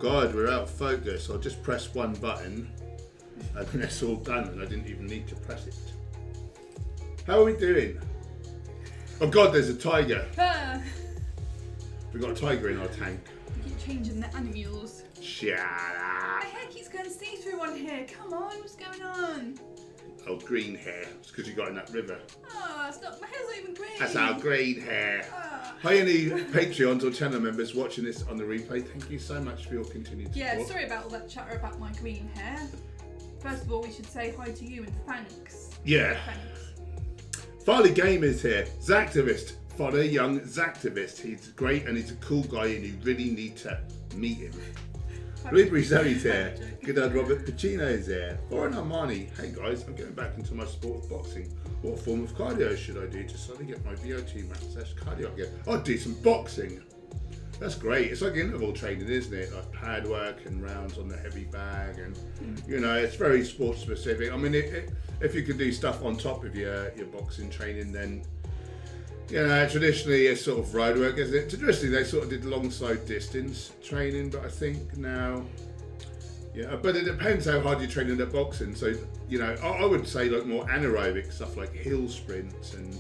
God, we're out of focus. I'll just press one button and then it's all done and I didn't even need to press it. How are we doing? Oh God, there's a tiger. We've got a tiger in our tank. We keep changing the animals. Shut up. My hair keeps going see-through on here. Come on, what's going on? Oh, green hair. It's because you got in that river. Oh, it's not, my hair's not even green. That's our green hair. Oh. Hi, any Patreons or channel members watching this on the replay. Thank you so much for your continued support. Yeah, sorry about all that chatter about my green hair. First of all, we should say hi to you and thanks. Yeah. Thanks. Farley Gamer's here. Zactivist. Father Young Zactivist. He's great and he's a cool guy and you really need to meet him. Blueberry Zoe's here. Good old Robert Pacino's here. Warren Armani. Hey guys, I'm getting back into my sport of boxing. What form of cardio should I do to suddenly get my VO2 max cardio again? I'd do some boxing. That's great. It's like interval training, isn't it? Like pad work and rounds on the heavy bag, and you know, it's very sport specific. I mean, if you could do stuff on top of your boxing training, then you know, traditionally it's sort of road work, isn't it? Traditionally they sort of did long side distance training, but I think now, yeah, but it depends how hard you're training at boxing. So, you know, I would say like more anaerobic stuff like hill sprints and,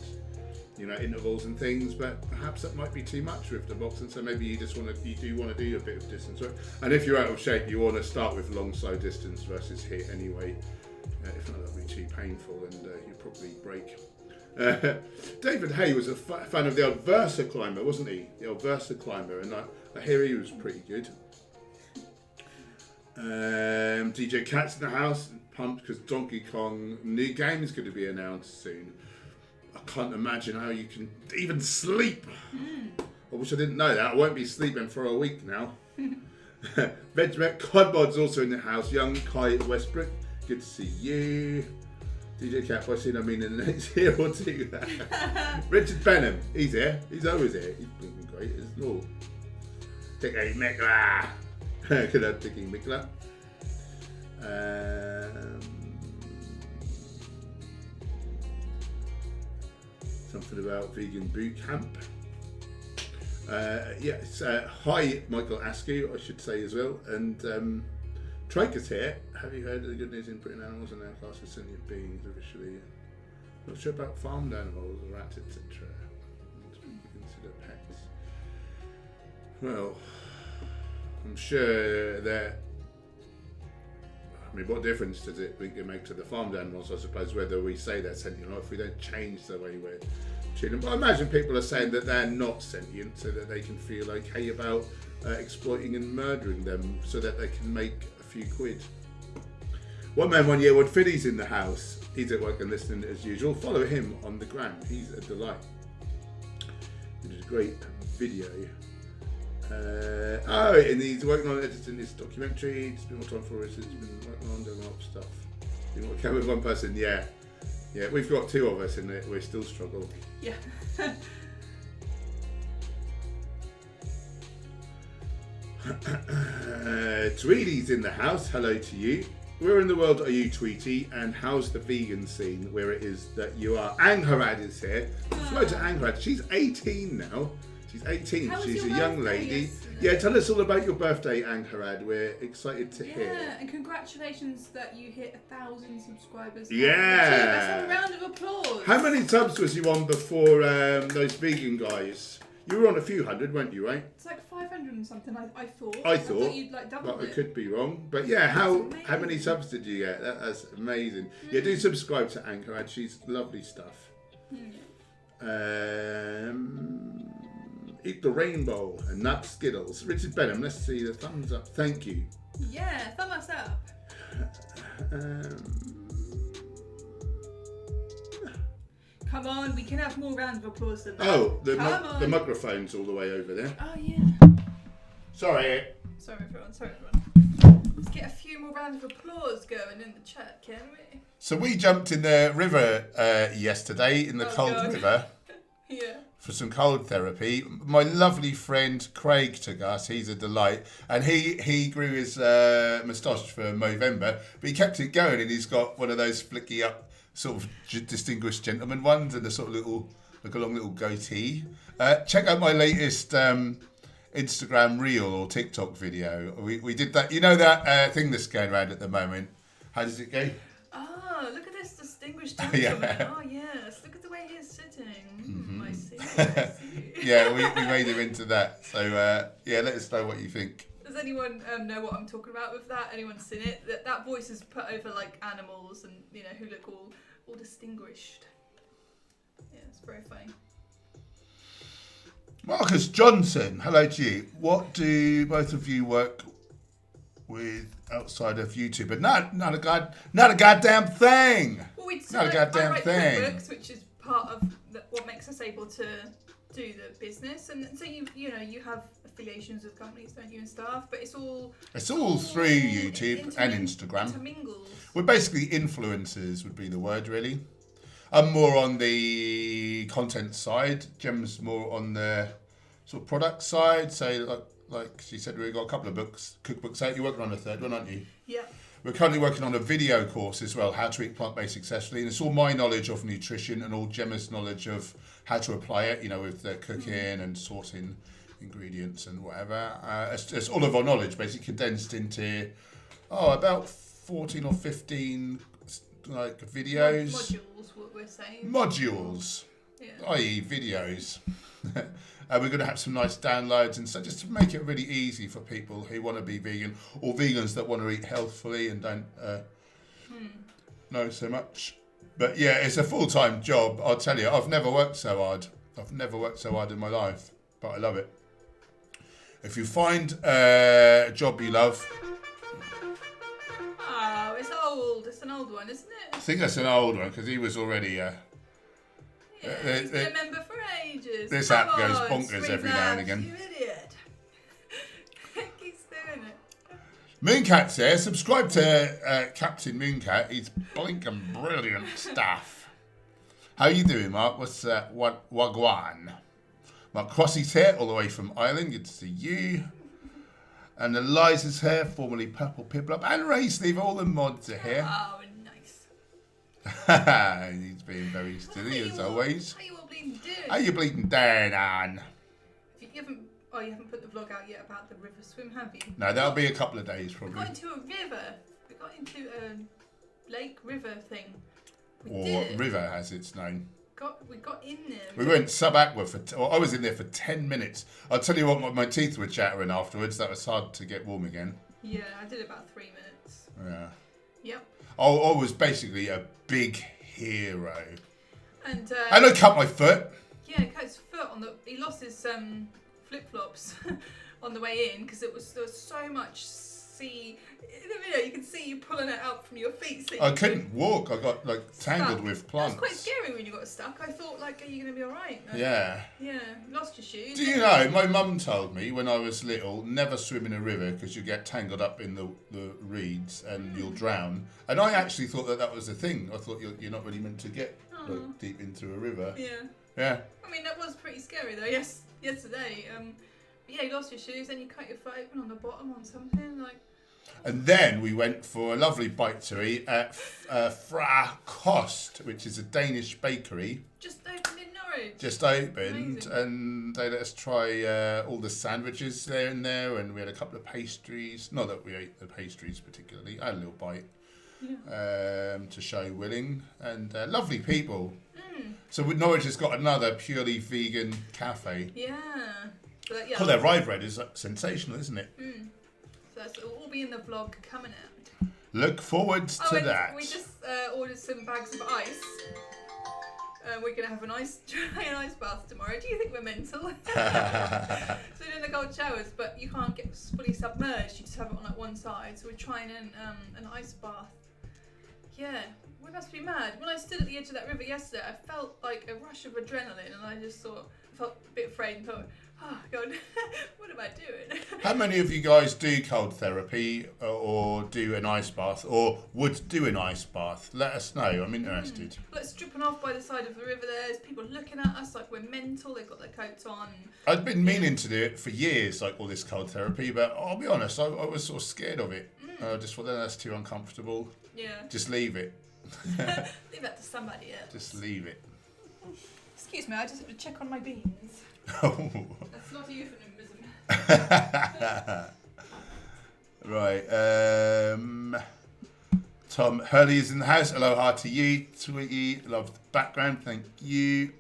you know, intervals and things, but perhaps that might be too much with the boxing. So maybe you do want to do a bit of distance work. And if you're out of shape, you want to start with long side distance versus HIIT anyway. If not, that'll be too painful and you'll probably break. David Hay was a fan of the old Versa Climber, wasn't he? The old Versa Climber, and I hear he was pretty good. DJ Cat's in the house, pumped because Donkey Kong new game is going to be announced soon. I can't imagine how you can even sleep. I wish I didn't know that. I won't be sleeping for a week now. Vegmet Codbod's also in the house. Young Kai Westbrook, good to see you. DJ Cat, by seeing I mean in the next year or two. Richard Benham, he's here. He's always here. He's blinking great, isn't he? Oh. Dickie Mickler. Good old Dickie Mickler. Something about vegan boot camp. Yes. Hi, Michael Askew, I should say as well. And Traker's here. Have you heard of the good news in Britain? Animals are now classed as sentient beings officially. Not sure about farmed animals, rats, etc. Consider pets. Well, I'm sure that. I mean, what difference does it think it make to the farmed animals? I suppose whether we say they're sentient or if we don't change the way we're treating them. But I imagine people are saying that they're not sentient, so that they can feel okay about exploiting and murdering them, so that they can make a few quid. One man, 1 year old Philly's in the house. He's at work and listening as usual. Follow him on the gram. He's a delight. It is a great video. And he's working on editing this documentary. It's been more time for us. He's been working on doing a lot of stuff. You want to come with one person? Yeah. Yeah, we've got two of us in it. We're still struggling. Yeah. Tweety's in the house. Hello to you. Where in the world are you, Tweety? And how's the vegan scene where it is that you are? Angharad is here. Hello to Angharad. She's 18 now. She's 18. How was She's a your young birthday lady. yesterday? Yeah, tell us all about your birthday, Angharad. We're excited to hear. Yeah, and congratulations that you hit 1,000 subscribers. Yeah. Let's have a round of applause. How many subs was you on before those vegan guys? You were on a few hundred, weren't you, right? It's like 500 and something, I thought. I thought you'd like double but it. I could be wrong. But yeah, how many subs did you get? That's amazing. Yeah, do subscribe to Angharad. She's lovely stuff. Eat the rainbow and nut Skittles. Richard Benham, let's see the thumbs up. Thank you. Yeah, thumb us up. Come on, we can have more rounds of applause than that. Oh, the microphone's all the way over there. Oh, yeah. Sorry. Sorry, everyone. Let's get a few more rounds of applause going in the chat, can we? So we jumped in the river yesterday, in the cold river. Yeah. For some cold therapy. My lovely friend Craig took us. He's a delight. And he grew his moustache for Movember, but he kept it going, and he's got one of those flicky up sort of distinguished gentleman ones and a sort of little, like a long little goatee. Check out my latest Instagram reel or TikTok video. We did that. You know that thing that's going around at the moment. How does it go? Oh, look at this distinguished gentleman. Yeah. Oh, yes. Look at the way he's sitting. I see. I see. Yeah, we made him into that. So, let us know what you think. Does anyone know what I'm talking about with that? Anyone seen it? That voice is put over like animals and, who look all distinguished. Yeah, it's very funny. Marcus Johnson, hello to you. What do both of you work with outside of YouTube? But not a goddamn thing. Well, Not a goddamn I write thing. cookbooks, which is part of what makes us able to do the business, and so you have affiliations with companies, don't you, and stuff. But it's all through YouTube and Instagram. Intermingles. We're basically influencers, would be the word, really. I'm more on the content side. Gemma's more on the sort of product side. So, like she said, we've got a couple of cookbooks out. You're working on a third one, aren't you? Yeah. We're currently working on a video course as well, how to eat plant-based successfully. And it's all my knowledge of nutrition and all Gemma's knowledge of how to apply it, with the cooking and sorting ingredients and whatever. It's all of our knowledge basically condensed into, about 14 or 15 videos. Modules, what we're saying. Modules, Yeah. i.e. videos. We're going to have some nice downloads and so just to make it really easy for people who want to be vegan or vegans that want to eat healthfully and don't know so much. But yeah, it's a full-time job. I'll tell you, I've never worked so hard. I've never worked so hard in my life, but I love it. If you find a job you love... Oh, it's old. It's an old one, isn't it? I think that's an old one because he was already... He's been a member for ages. This Come app goes on, bonkers every now and again. You idiot. Keeps doing it. Mooncat's here. Subscribe to Captain Mooncat. He's blinking brilliant stuff. How you doing, Mark? What's wagwan? Mark Crossy's here, all the way from Ireland. Good to see you. And Eliza's here, formerly Purple Piplup. And Ray Steve, all the mods are here. Oh, nice. He's being very silly as always. How you all bleeding doing? How you bleeding down on? You haven't put the vlog out yet about the river swim, have you? No, that'll be a couple of days probably. We got into a river. We got into a lake river thing. Or river as it's known. We got in there. We went sub-aqua I was in there for 10 minutes. I'll tell you what, my teeth were chattering afterwards. That was hard to get warm again. Yeah, I did about 3 minutes. Yeah. Yep. I was basically a big hero. And I cut my foot. Yeah, he cut his foot he lost his flip-flops on the way in because there was so much sea. In the video, you can see you pulling it out from your feet. So I couldn't walk. I got tangled stuck. with plants. It was quite scary when you got stuck. I thought, are you going to be all right? Yeah. Yeah, lost your shoes. Do you know, my mum told me when I was little, never swim in a river because you get tangled up in the reeds and you'll drown. And I actually thought that was a thing. I thought you're not really meant to get deep into a river. Yeah. Yeah. I mean, that was pretty scary though. Yesterday. Yeah, you lost your shoes and you cut your foot open on the bottom on something And then we went for a lovely bite to eat at Fra Kost, which is a Danish bakery. Just opened in Norwich. Just opened, Amazing. and they let us try all the sandwiches there and there, and we had a couple of pastries. Not that we ate the pastries particularly. I had a little bite to show willing, and lovely people. So Norwich has got another purely vegan cafe. Yeah. But, yeah. Oh, their rye bread is sensational, isn't it? So that's all be in the vlog coming out. Look forward to that. We just ordered some bags of ice. We're going to have an ice bath tomorrow. Do you think we're mental? So we're doing the cold showers, but you can't get fully submerged. You just have it on one side. So we're trying an ice bath. Yeah, we must be mad. When I stood at the edge of that river yesterday, I felt like a rush of adrenaline, and I felt a bit afraid and thought, oh God, what am I doing? How many of you guys do cold therapy or do an ice bath or would do an ice bath? Let us know. I'm interested. Let's dripping off by the side of the river. There's people looking at us like we're mental. They've got their coats on. I'd been meaning to do it for years, like all this cold therapy, but I'll be honest, I was sort of scared of it. I just thought that's too uncomfortable. Yeah. Just leave it. Leave that to somebody else. Just leave it. Excuse me, I just have to check on my beans. Oh. That's not a euphemism. Right. Tom Hurley is in the house. Aloha to you, Tweety. Love the background. Thank you.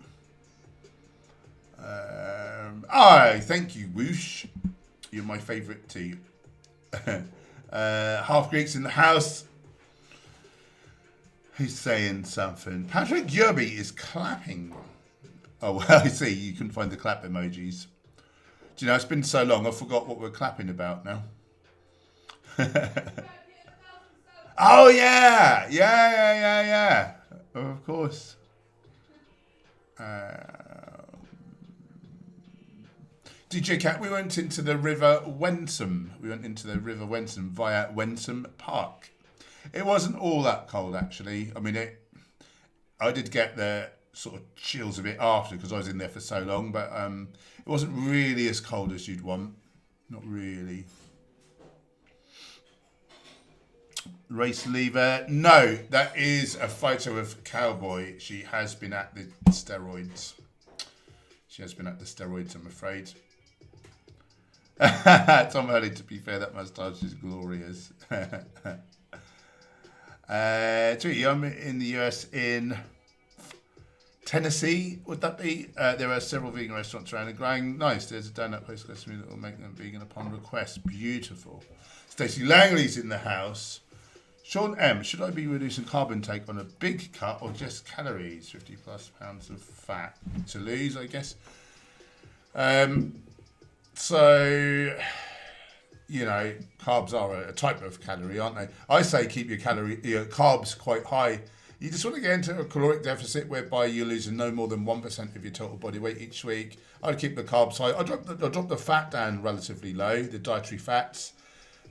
Thank you, Whoosh. You're my favourite too. Half Greeks in the house. Who's saying something? Patrick Yerby is clapping. Oh, well, I see. You couldn't find the clap emojis. Do you know, it's been so long, I forgot what we're clapping about now. Oh, yeah. Yeah. Of course. DJ Cat, we went into the River Wensum. Via Wensum Park. It wasn't all that cold, actually. I mean, I did get the sort of chills a bit after because I was in there for so long, but it wasn't really as cold as you'd want. Not really. Race lever. No, that is a photo of Cowboy. She has been at the steroids. I'm afraid. Tom Hurley, to be fair, that moustache is glorious. Tweety, I'm in the US in Tennessee, would that be? There are several vegan restaurants around and growing. Nice, there's a donut place recipe that will make them vegan upon request. Beautiful. Stacey Langley's in the house. Sean M, should I be reducing carb intake on a big cut or just calories? 50 plus pounds of fat to lose, I guess. So, you know, carbs are a type of calorie, aren't they? I say keep your carbs quite high. You just want to get into a caloric deficit whereby you're losing no more than 1% of your total body weight each week. I'd keep the carbs high. I drop the fat down relatively low, the dietary fats.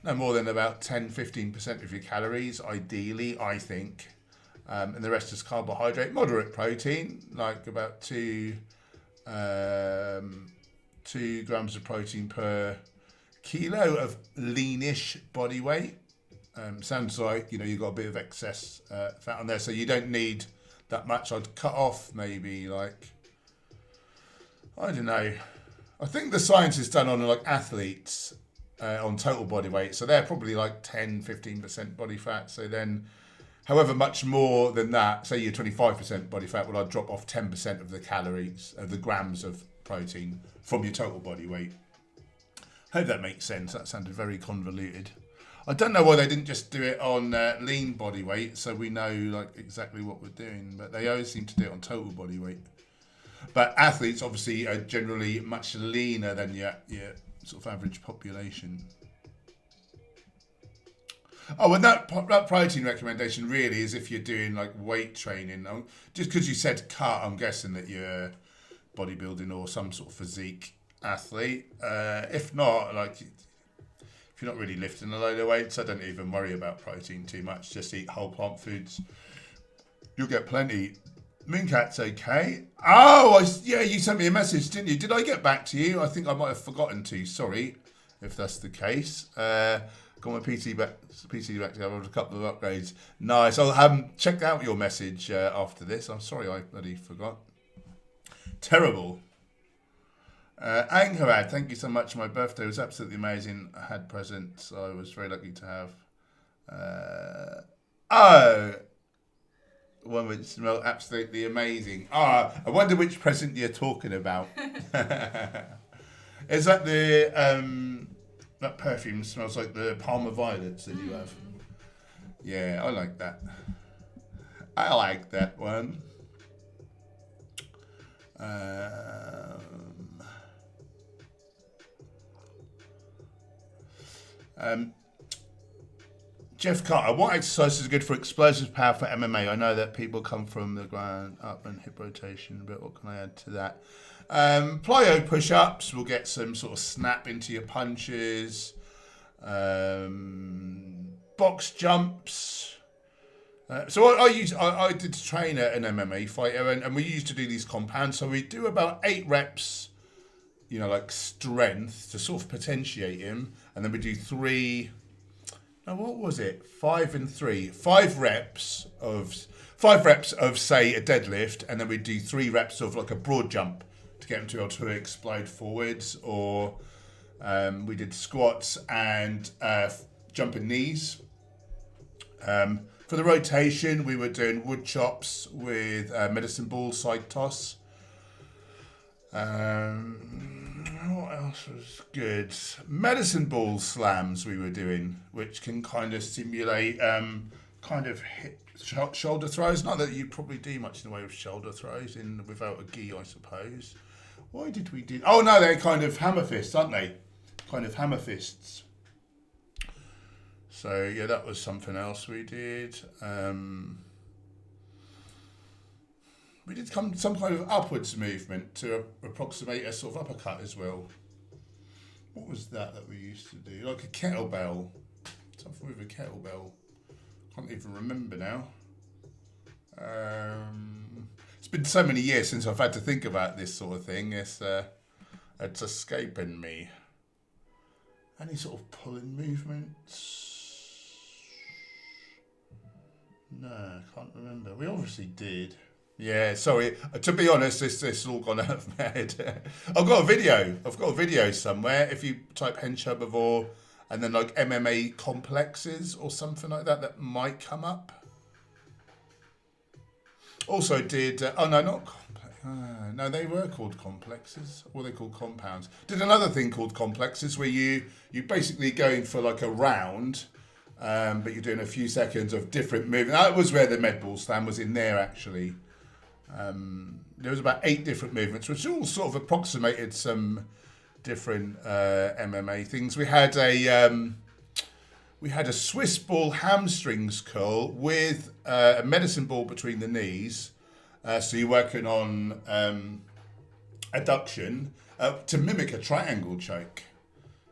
No more than about 10-15% of your calories, ideally, I think. And the rest is carbohydrate. Moderate protein, like about 2 grams of protein per kilo of leanish body weight. Sounds like, you know, you've got a bit of excess fat on there, so you don't need that much. I'd cut off maybe like, I don't know. I think the science is done on like athletes on total body weight. So they're probably like 10-15% body fat. So then however much more than that, say you're 25% body fat, well, I'd drop off 10% of the calories, of the grams of protein from your total body weight. Hope that makes sense. That sounded very convoluted. I don't know why they didn't just do it on lean body weight, so we know like exactly what we're doing, but they always seem to do it on total body weight. But athletes obviously are generally much leaner than your sort of average population. Oh, and that protein recommendation really is if you're doing like weight training. Just because you said cut, I'm guessing that you're bodybuilding or some sort of physique athlete. If not, like if you're not really lifting a load of weights, I don't even worry about protein too much. Just eat whole plant foods. You'll get plenty. Mooncat's okay. Oh, yeah, you sent me a message, didn't you? Did I get back to you? I think I might have forgotten to. Sorry, if that's the case. Got my PC back to have a couple of upgrades. Nice. I'll check out your message after this. I'm sorry, I bloody forgot. Terrible. Anchorad, thank you so much. My birthday was absolutely amazing. I had presents. I was very lucky to have. One which smelled absolutely amazing. I wonder which present you're talking about. Is that the that perfume smells like the Palmer violets that you have? Yeah, I like that. I like that one. Jeff Carter, what exercise is good for explosive power for MMA? I know that people come from the ground up and hip rotation, but what can I add to that? Plyo push-ups will get some sort of snap into your punches. Box jumps. So I did train an MMA fighter, and we used to do these compounds. So we do about 8 reps, you know, like strength to sort of potentiate him, and then we do 3. Now, what was it? 5 and 3. 5 reps of say a deadlift, and then we do 3 reps of like a broad jump to get him to be able to explode forwards, or We did squats and jumping knees. For the rotation, we were doing wood chops with medicine ball side toss. What else was good? Medicine ball slams we were doing, which can kind of simulate kind of hip shoulder throws. Not that you probably do much in the way of shoulder throws without a gi, I suppose. Why did we do? Oh no, they're kind of hammer fists, aren't they? Kind of hammer fists. So yeah, that was something else we did. We did some kind of upwards movement to approximate a sort of uppercut as well. What was that we used to do? Like a kettlebell. Something with a kettlebell. Can't even remember now. It's been so many years since I've had to think about this sort of thing. It's escaping me. Any sort of pulling movements? No, I can't remember. We obviously did. Yeah, sorry. To be honest, this has all gone out of my head. I've got a video somewhere. If you type Hench Herbivore and then like MMA complexes or something like that, that might come up. Also did, no, they were called complexes, or they called compounds. Did another thing called complexes where you basically going for like a round, but you're doing a few seconds of different movement. That was where the med ball slam was in there actually. There was about 8 different movements, which all sort of approximated some different MMA things. We had a Swiss ball hamstrings curl with a medicine ball between the knees. So you're working on adduction to mimic a triangle choke,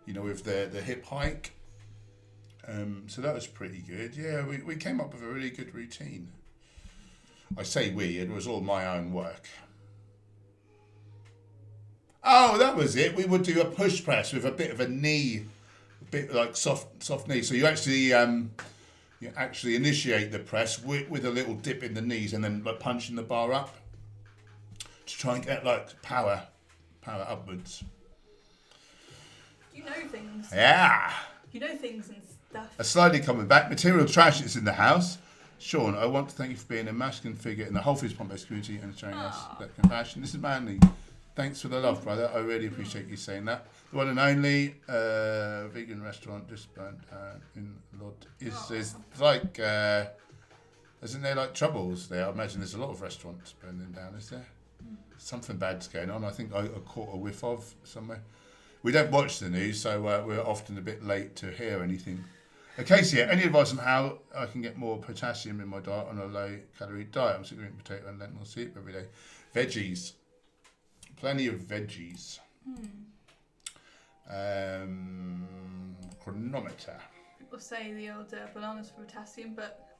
with the hip hike. So that was pretty good. Yeah, we came up with a really good routine. I say it was all my own work. Oh, that was it. We would do a push press with a bit of a knee, a bit like soft knee. So you actually initiate the press with a little dip in the knees and then like punching the bar up to try and get like power upwards. You know things. Yeah. You know things and stuff. A slightly coming back. Material trash is in the house. Sean, I want to thank you for being a masculine figure in the Whole Foods plant-based community and showing us that compassion. This is manly. Thanks for the love, brother. I really appreciate you saying that. The one and only vegan restaurant just burnt in Lod is like, isn't there like troubles there? I imagine there's a lot of restaurants burning down, is there? Something bad's going on. I think I caught a whiff of somewhere. We don't watch the news, so we're often a bit late to hear anything. Casey, any advice on how I can get more potassium in my diet on a low-calorie diet? I'm sick of eating potato and lentil soup every day. Veggies. Plenty of veggies. Chronometer. People say the old bananas for potassium, but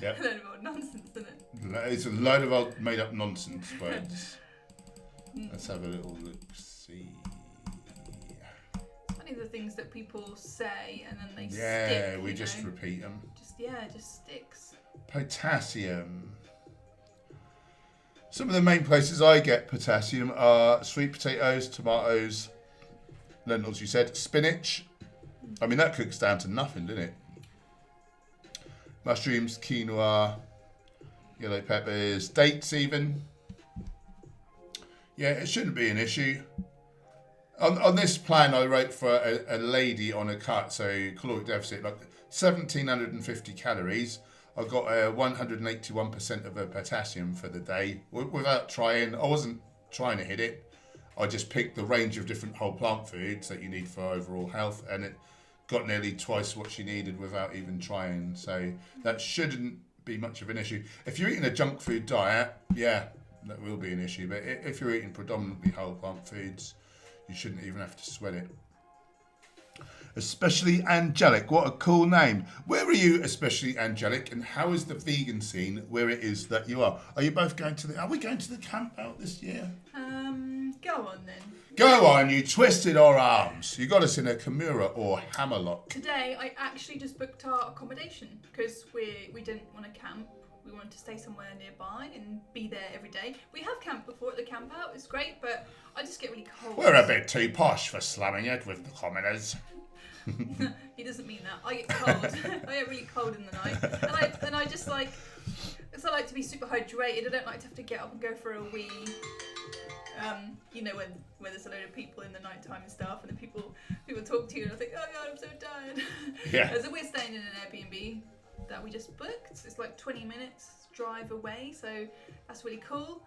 Yep. a load of old nonsense, isn't it? It's a load of old made-up nonsense, but let's have a little look-see. The things that people say and then they stick. Yeah, we just repeat them. Just sticks. Potassium. Some of the main places I get potassium are sweet potatoes, tomatoes, lentils, you said, spinach. I mean, that cooks down to nothing, doesn't it? Mushrooms, quinoa, yellow peppers, dates even. Yeah, it shouldn't be an issue. On this plan, I wrote for a lady on a cut, so caloric deficit, like 1,750 calories. I got 181% of her potassium for the day without trying. I wasn't trying to hit it. I just picked the range of different whole plant foods that you need for overall health, and it got nearly twice what she needed without even trying. So that shouldn't be much of an issue. If you're eating a junk food diet, yeah, that will be an issue. But if you're eating predominantly whole plant foods, you shouldn't even have to sweat it. Especially Angelic, what a cool name. Where are you, Especially Angelic, and how is the vegan scene where it is that you are? Are you both going to are we going to the camp out this year? Go on then. Go on, you twisted our arms. You got us in a Kimura or hammerlock. Today I actually just booked our accommodation because we didn't want to camp. we wanted to stay somewhere nearby and be there every day. We have camped before at the camp out, it's great, but I just get really cold. We're a bit too posh for slumming it with the commoners. He doesn't mean that. I get cold. I get really cold in the night, and I just like, because I like to be super hydrated. I don't like to have to get up and go for a wee. You know, when there's a load of people in the nighttime and stuff, and then people talk to you, and I think, oh god, I'm so tired. Yeah. So we're staying in an Airbnb that we just booked. It's like 20 minutes drive away, so that's really cool.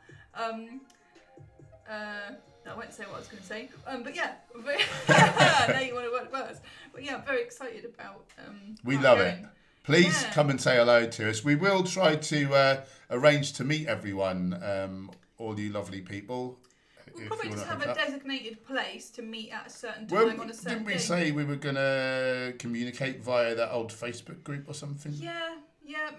I won't say what I was going to say, but yeah, now you want to work words. But yeah, I'm very excited about. We love going. it. Please come and say hello to us. We will try to arrange to meet everyone, all you lovely people. We'll probably just have a designated place to meet at a certain time on a certain Didn't we day. say we were going to communicate via that old Facebook group or something? Yeah,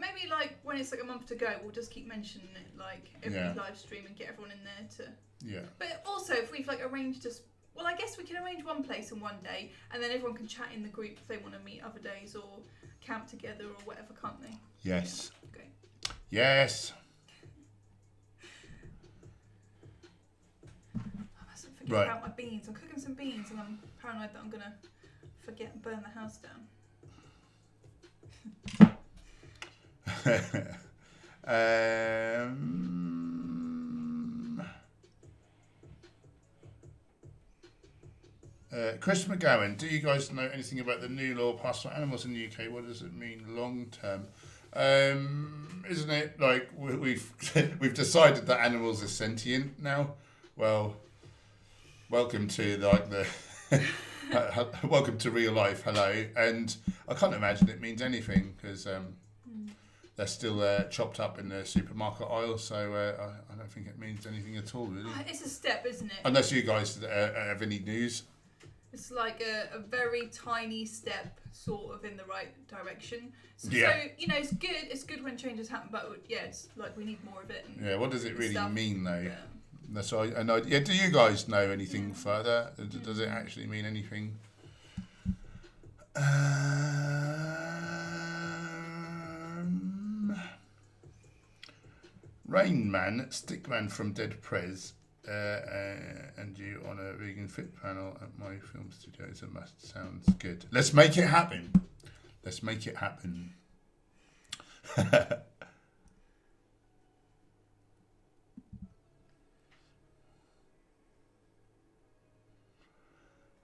maybe like when it's like a month to go, we'll just keep mentioning it like every live stream and get everyone in there to. Yeah. But also, if we've like arranged us, well, I guess we can arrange one place and one day, and then everyone can chat in the group if they want to meet other days or camp together or whatever, can't they? Yes. Yeah. Okay. Yes. I mustn't forget about my beans. I'm cooking some beans, and I'm paranoid that I'm gonna forget and burn the house down. Chris McGowan, do you guys know anything about the new law passed on animals in the UK? What does it mean long term? Isn't it like we've decided that animals are sentient now? Well, welcome to welcome to real life. Hello, and I can't imagine it means anything because they're still chopped up in the supermarket aisle. So I don't think it means anything at all, really. It's a step, isn't it? Unless you guys have any news. It's like a very tiny step, sort of in the right direction. So you know, it's good. It's good when changes happen, but it's like we need more of it. And what does it really mean, though? Yeah. That's why. And do you guys know anything further? Does it actually mean anything? Rain Man, Stickman from Dead Prez. And you on a vegan fit panel at my film studio is a must. Sounds good. Let's make it happen. Let's make it happen.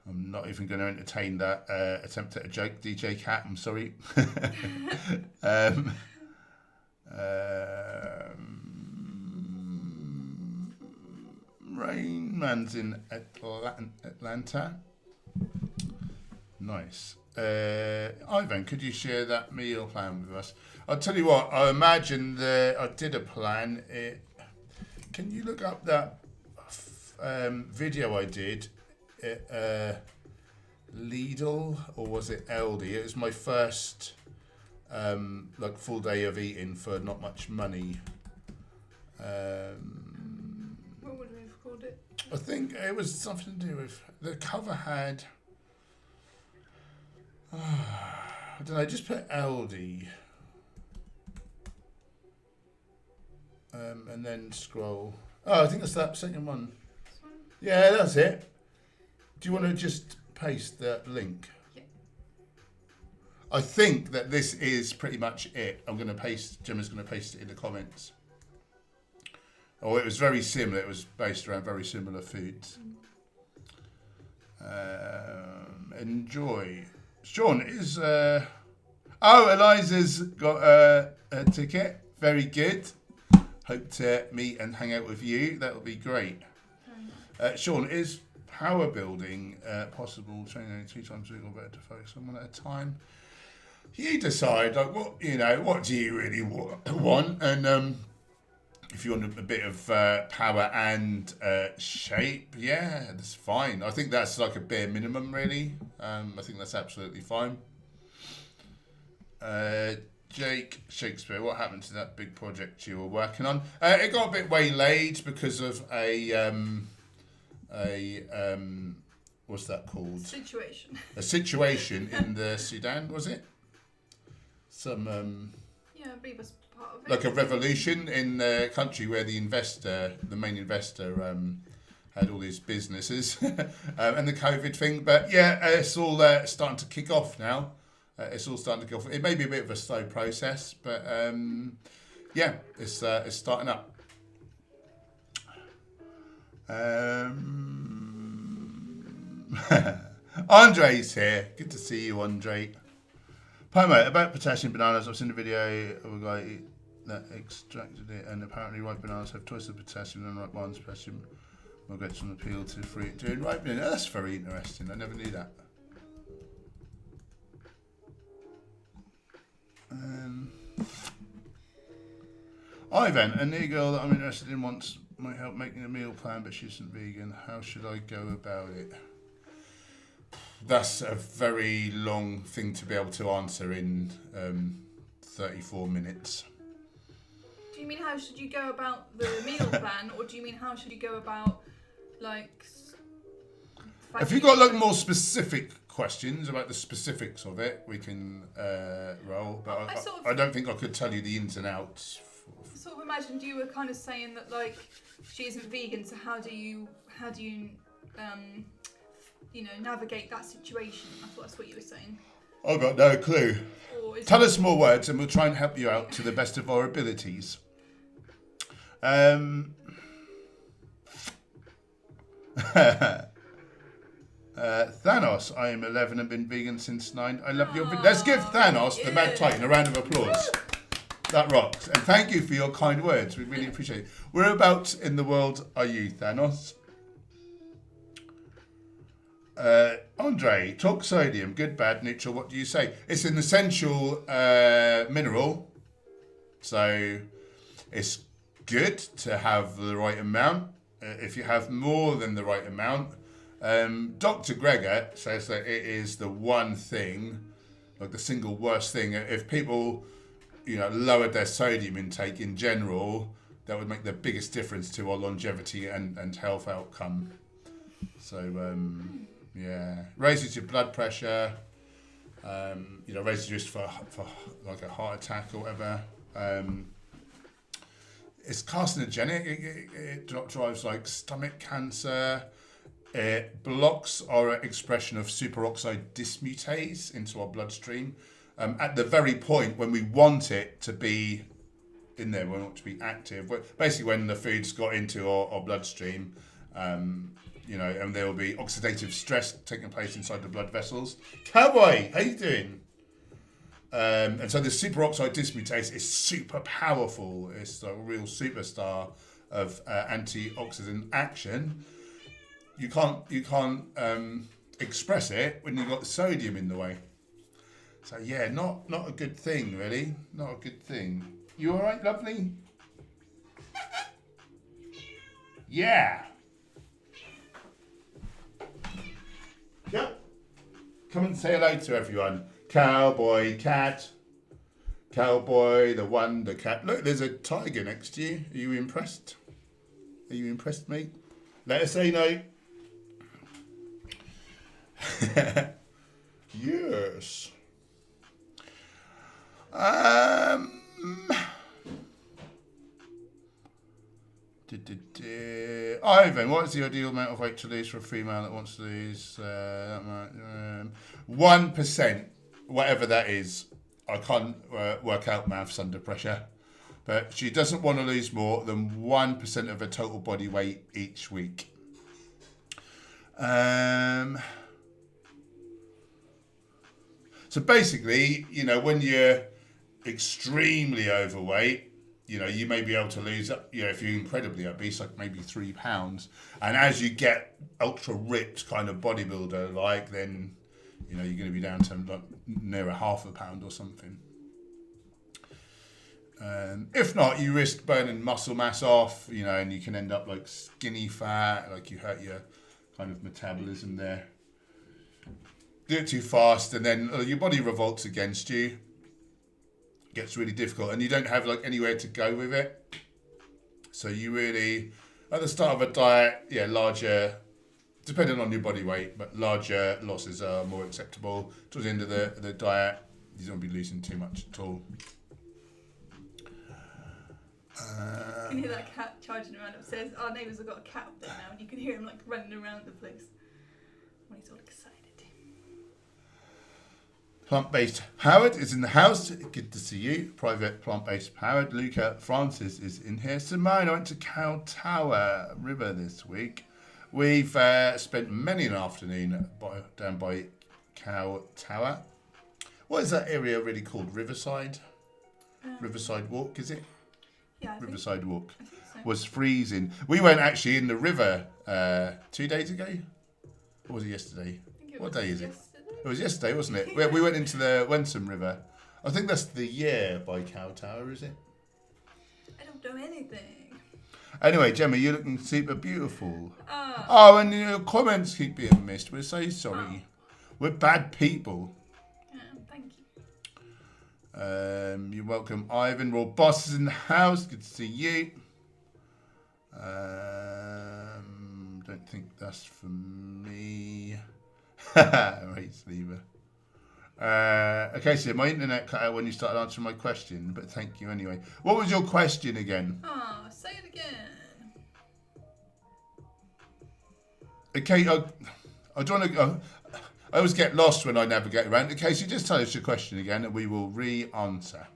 I'm not even going to entertain that attempt at a joke, DJ Cat. I'm sorry. Rain Man's in Atlanta. Nice. Ivan, could you share that meal plan with us? I'll tell you what, I imagine I did a plan. Can you look up that video I did at Lidl, or was it Aldi? It was my first full day of eating for not much money. What would we have called it? I think it was something to do with the cover had. I don't know. Just put Aldi, and then scroll. Oh, I think that's that second one. This one? Yeah, that's it. Do you want to just paste that link? Yeah. I think that this is pretty much it. Gemma's going to paste it in the comments. Oh, it was very similar. It was based around very similar foods. Enjoy. Sean is. Eliza's got a ticket. Very good. Hope to meet and hang out with you. That will be great. Sean, is power building possible? Training 2 times a week or better to focus on one at a time? You decide. Like what do you really want? And if you want a bit of power and shape, yeah, that's fine. I think that's like a bare minimum, really. I think that's absolutely fine. Jake Shakespeare, what happened to that big project you were working on? It got a bit waylaid because of a what's that called? Situation. A situation in the Sudan, was it? Some Yeah, I believe it's part of it. like a revolution in the country where the main investor, had all these businesses and the COVID thing. But yeah, it's all starting to kick off now. It's all starting to kick off. It may be a bit of a slow process, but yeah, it's starting up. Andre's here. Good to see you, Andre. Pomo, about potassium bananas. I've seen a video of a guy that extracted it, and apparently ripe bananas have twice the potassium than ripe ones. Potassium will get some appeal to fruit during ripening. Oh, that's very interesting. I never knew that. Ivan, a new girl that I'm interested in wants my help making a meal plan, but she isn't vegan. How should I go about it? That's a very long thing to be able to answer in 34 minutes. Do you mean how should you go about the meal plan, or do you mean how should you go about, like... If you've got like more specific questions about the specifics of it, we can roll. But I don't think I could tell you the ins and outs. I sort of imagined you were kind of saying that, like, she isn't vegan, so how do you navigate that situation? I thought that's what you were saying. I've got no clue. Tell us more words and we'll try and help you out to the best of our abilities. Thanos, I am 11 and been vegan since 9. I love your video. Let's give Thanos, the Mad Titan, a round of applause. That rocks. And thank you for your kind words. We really appreciate it. Whereabouts in the world are you, Thanos? Andre, talk sodium, good, bad, neutral, what do you say? It's an essential mineral, so it's good to have the right amount. If you have more than the right amount, Dr. Gregor says that it is the one thing, like the single worst thing. If people, lowered their sodium intake in general, that would make the biggest difference to our longevity and health outcome. So, yeah, raises your blood pressure, raises your risk for like a heart attack or whatever. It's carcinogenic. It drives like stomach cancer. It blocks our expression of superoxide dismutase into our bloodstream at the very point when we want it to be in there, we want it to be active. Basically, when the food's got into our bloodstream, and there will be oxidative stress taking place inside the blood vessels. Cowboy, how you doing? And so the superoxide dismutase is super powerful. It's a real superstar of antioxidant action. You can't express it when you've got the sodium in the way. So yeah, not a good thing, really. Not a good thing. You all right, lovely? Yeah. Yep. Come and say hello to everyone. Cowboy, cat. Cowboy, the wonder cat. Look, there's a tiger next to you. Are you impressed? Are you impressed, mate? Let us say no. Yes. Ivan, what is the ideal amount of weight to lose for a female that wants to lose 1%, whatever that is? I can't work out maths under pressure, but she doesn't want to lose more than 1% of her total body weight each week. So basically, when you're extremely overweight, you may be able to lose, if you're incredibly obese, like maybe 3 pounds. And as you get ultra ripped kind of bodybuilder, then, you're going to be down to like near ½ pound or something. If not, you risk burning muscle mass off, and you can end up like skinny fat, like you hurt your kind of metabolism there. Do it too fast, and then your body revolts against you. Gets really difficult, and you don't have like anywhere to go with it. So you really, at the start of a diet, larger, depending on your body weight, but larger losses are more acceptable. Towards the end of the diet, you don't be losing too much at all. You can hear that cat charging around upstairs. Our neighbours have got a cat up there now, and you can hear him like running around the place when he's all excited. Plant-based Howard is in the house. Good to see you. Private plant-based Howard. Luca Francis is in here. Simone, I went to Cow Tower River this week. We've spent many an afternoon down by Cow Tower. What is that area really called? Riverside? Riverside Walk, is it? Yeah, Riverside Walk. I think so. Was freezing. We went actually in the river 2 days ago. Or was it yesterday? What day is it? It was yesterday, wasn't it? We went into the Wensum River. I think that's the Yare by Cow Tower, is it? I don't know anything. Anyway, Gemma, you're looking super beautiful. Oh. Oh, and your comments keep being missed. We're so sorry. We're bad people. Thank you. You're welcome, Ivan. Raw Boss is in the house. Good to see you. Don't think that's for me. Right, Sleever. Okay, so my internet cut out when you started answering my question, but thank you anyway. What was your question again? Oh, say it again. Okay, I don't want to. I always get lost when I navigate around. Okay, so just tell us your question again, and we will re-answer.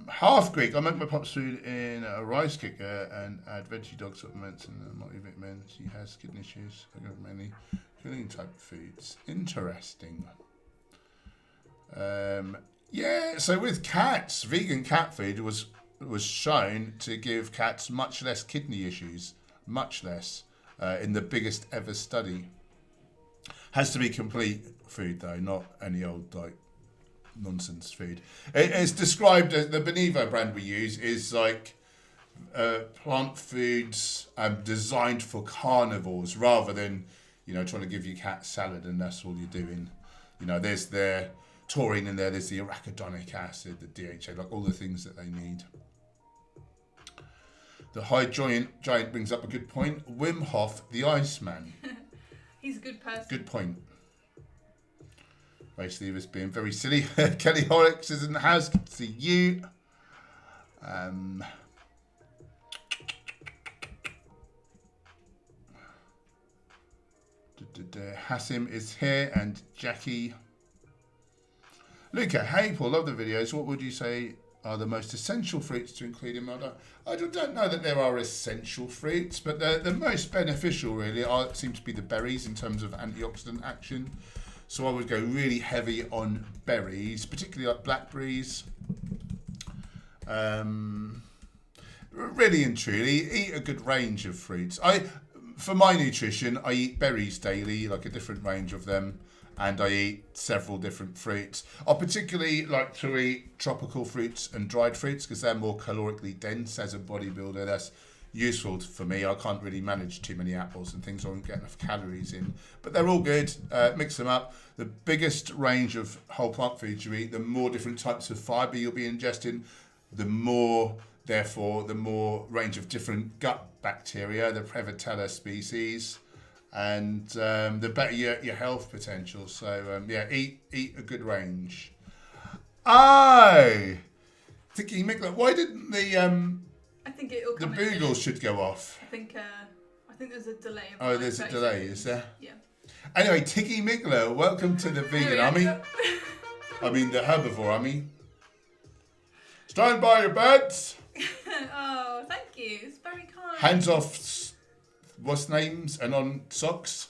Half Greek. I make my pop's food in a rice cooker and add veggie dog supplements and multivitamin. She has kidney issues. I got many filling type foods. Interesting. Yeah. So with cats, vegan cat food was shown to give cats much less kidney issues, much less, in the biggest ever study. Has to be complete food though, not any old like nonsense food. It's described as the Benevo brand we use is like plant foods designed for carnivores rather than trying to give you cat salad and that's all you're doing. There's the taurine in there, there's the arachidonic acid, the DHA, like all the things that they need. The High Giant brings up a good point. Wim Hof, the Iceman. He's a good person. Good point. Ray Stevens being very silly. Kelly Horrocks is in the house. Good to see you. Hassim is here and Jackie. Luca, hey Paul, love the videos. What would you say are the most essential fruits to include in my diet? I don't know that there are essential fruits, but the most beneficial really seem to be the berries in terms of antioxidant action. So I would go really heavy on berries, particularly like blackberries. Really and truly, eat a good range of fruits. For my nutrition, I eat berries daily, like a different range of them, and I eat several different fruits. I particularly like to eat tropical fruits and dried fruits because they're more calorically dense. As a bodybuilder, that's useful for me. I can't really manage too many apples and things. I won't get enough calories in, but they're all good. Mix them up. The biggest range of whole plant foods you eat, the more different types of fiber you'll be ingesting, the more range of different gut bacteria, the Prevotella species, and the better your health potential. So eat a good range. Tiki Mickler, why didn't I think it'll the come Google should go off? I think there's a delay. Oh, there's a delay, is there? Yeah. Anyway, Tiki Mickler, welcome to the vegan army. I mean the herbivore army. Stand by your beds. Oh, thank you. It's very kind. Hands off what's names and on socks.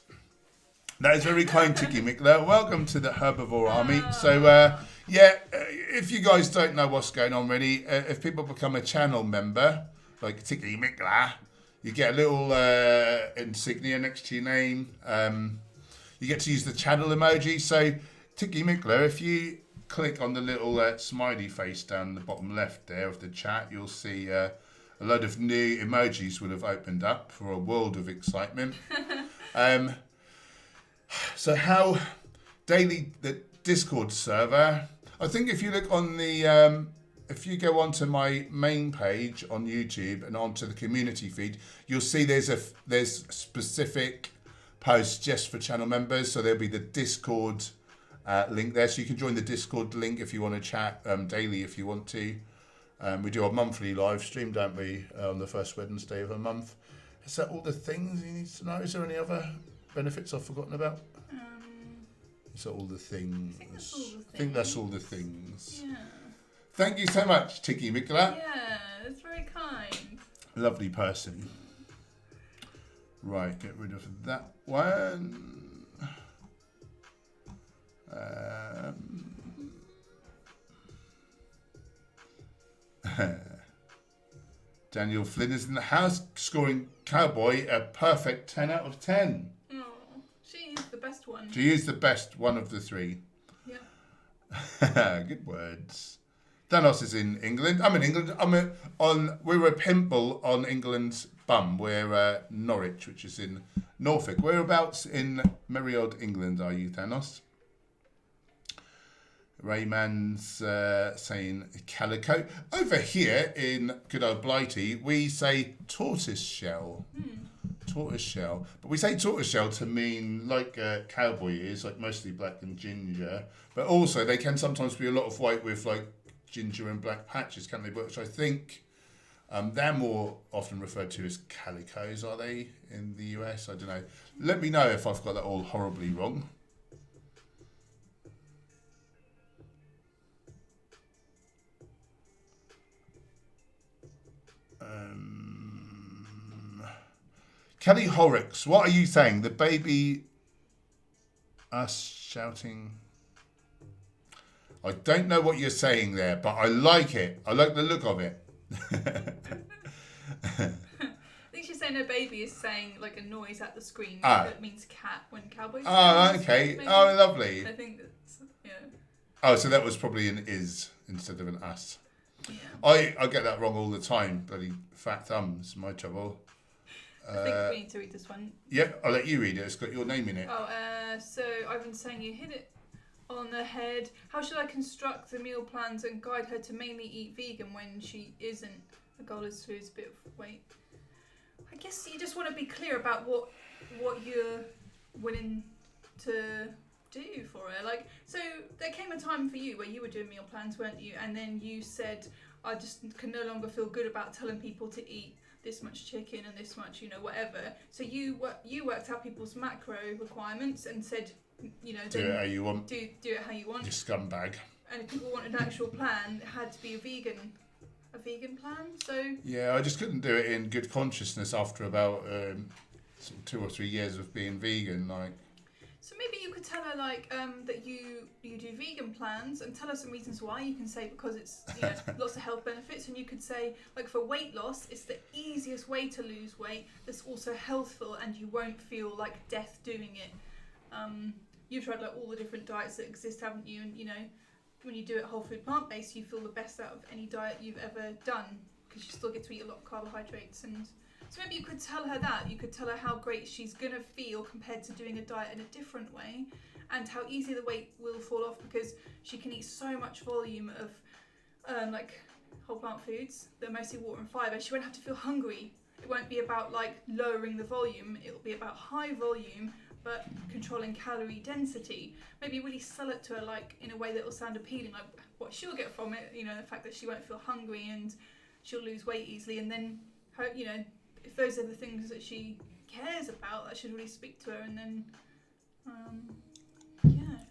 That is very kind, Tiki Mickler. Welcome to the herbivore army. So, if you guys don't know what's going on really, if people become a channel member, like Tiki Mickler, you get a little insignia next to your name. You get to use the channel emoji. So, Tiki Mickler, if you click on the little smiley face down the bottom left there of the chat, you'll see a load of new emojis will have opened up for a world of excitement. So how daily the Discord server, I think if you look on the, if you go onto my main page on YouTube and onto the community feed, you'll see there's specific posts just for channel members. So there'll be the Discord link there, so you can join the Discord link if you want to chat daily if you want to. We do our monthly live stream, don't we, on the first Wednesday of a month. Is that all the things you need to know? Is there any other benefits I've forgotten about? Is that all the things? I think that's all the things. Yeah. Thank you so much, Tiki Mikla. Yeah, that's very kind. Lovely person. Right, get rid of that one. Daniel Flynn is in the house, scoring Cowboy a perfect 10 out of 10. Oh, she is the best one. She is the best one of the three. Yeah. Good words. Thanos is in England. I'm in England. We're a pimple on England's bum. We're Norwich, which is in Norfolk. Whereabouts in merry old England are you, Thanos? Rayman's saying calico. Over here in good old Blighty, we say tortoise shell. Tortoise shell. But we say tortoise shell to mean like cowboy is, like mostly black and ginger. But also they can sometimes be a lot of white with like ginger and black patches, can't they? Which I think they're more often referred to as calicos, are they, in the US? I don't know. Let me know if I've got that all horribly wrong. Kelly Horrocks, what are you saying? The baby us shouting. I don't know what you're saying there, but I like it. I like the look of it. I think she's saying her baby is saying like a noise at the screen. Ah. That means cat when cowboys. Oh, okay. Maybe. Oh, lovely. I think that's, yeah. Oh, so that was probably an is instead of an us. Yeah. I get that wrong all the time. Bloody fat thumbs, my trouble. I think we need to read this one. Yep, I'll let you read it. It's got your name in it. Oh, so Ivan's saying you hit it on the head. How should I construct the meal plans and guide her to mainly eat vegan when she isn't? The goal is to lose a bit of weight. I guess you just want to be clear about what you're willing to do for her. Like, so there came a time for you where you were doing meal plans, weren't you? And then you said, I just can no longer feel good about telling people to eat this much chicken and this much, whatever. So you worked out people's macro requirements and said, do it how you want. Do it how you want. You scumbag. And if people wanted an actual plan, it had to be a vegan plan. So yeah, I just couldn't do it in good consciousness after about sort of 2 or 3 years of being vegan. Like, so maybe you could tell her like that you do vegan plans and tell her some reasons why. You can say because it's lots of health benefits, and you could say like for weight loss, it's the easiest way to lose weight. That's also healthful, and you won't feel like death doing it. You've tried like all the different diets that exist, haven't you? And when you do it whole food plant based, you feel the best out of any diet you've ever done because you still get to eat a lot of carbohydrates. And so maybe you could tell her that. You could tell her how great she's gonna feel compared to doing a diet in a different way, and how easy the weight will fall off because she can eat so much volume of like whole plant foods. They're mostly water and fibre. She won't have to feel hungry. It won't be about like lowering the volume. It'll be about high volume but controlling calorie density. Maybe really sell it to her like in a way that will sound appealing, like what she'll get from it, the fact that she won't feel hungry and she'll lose weight easily, and then her, if those are the things that she cares about, that should really speak to her, and then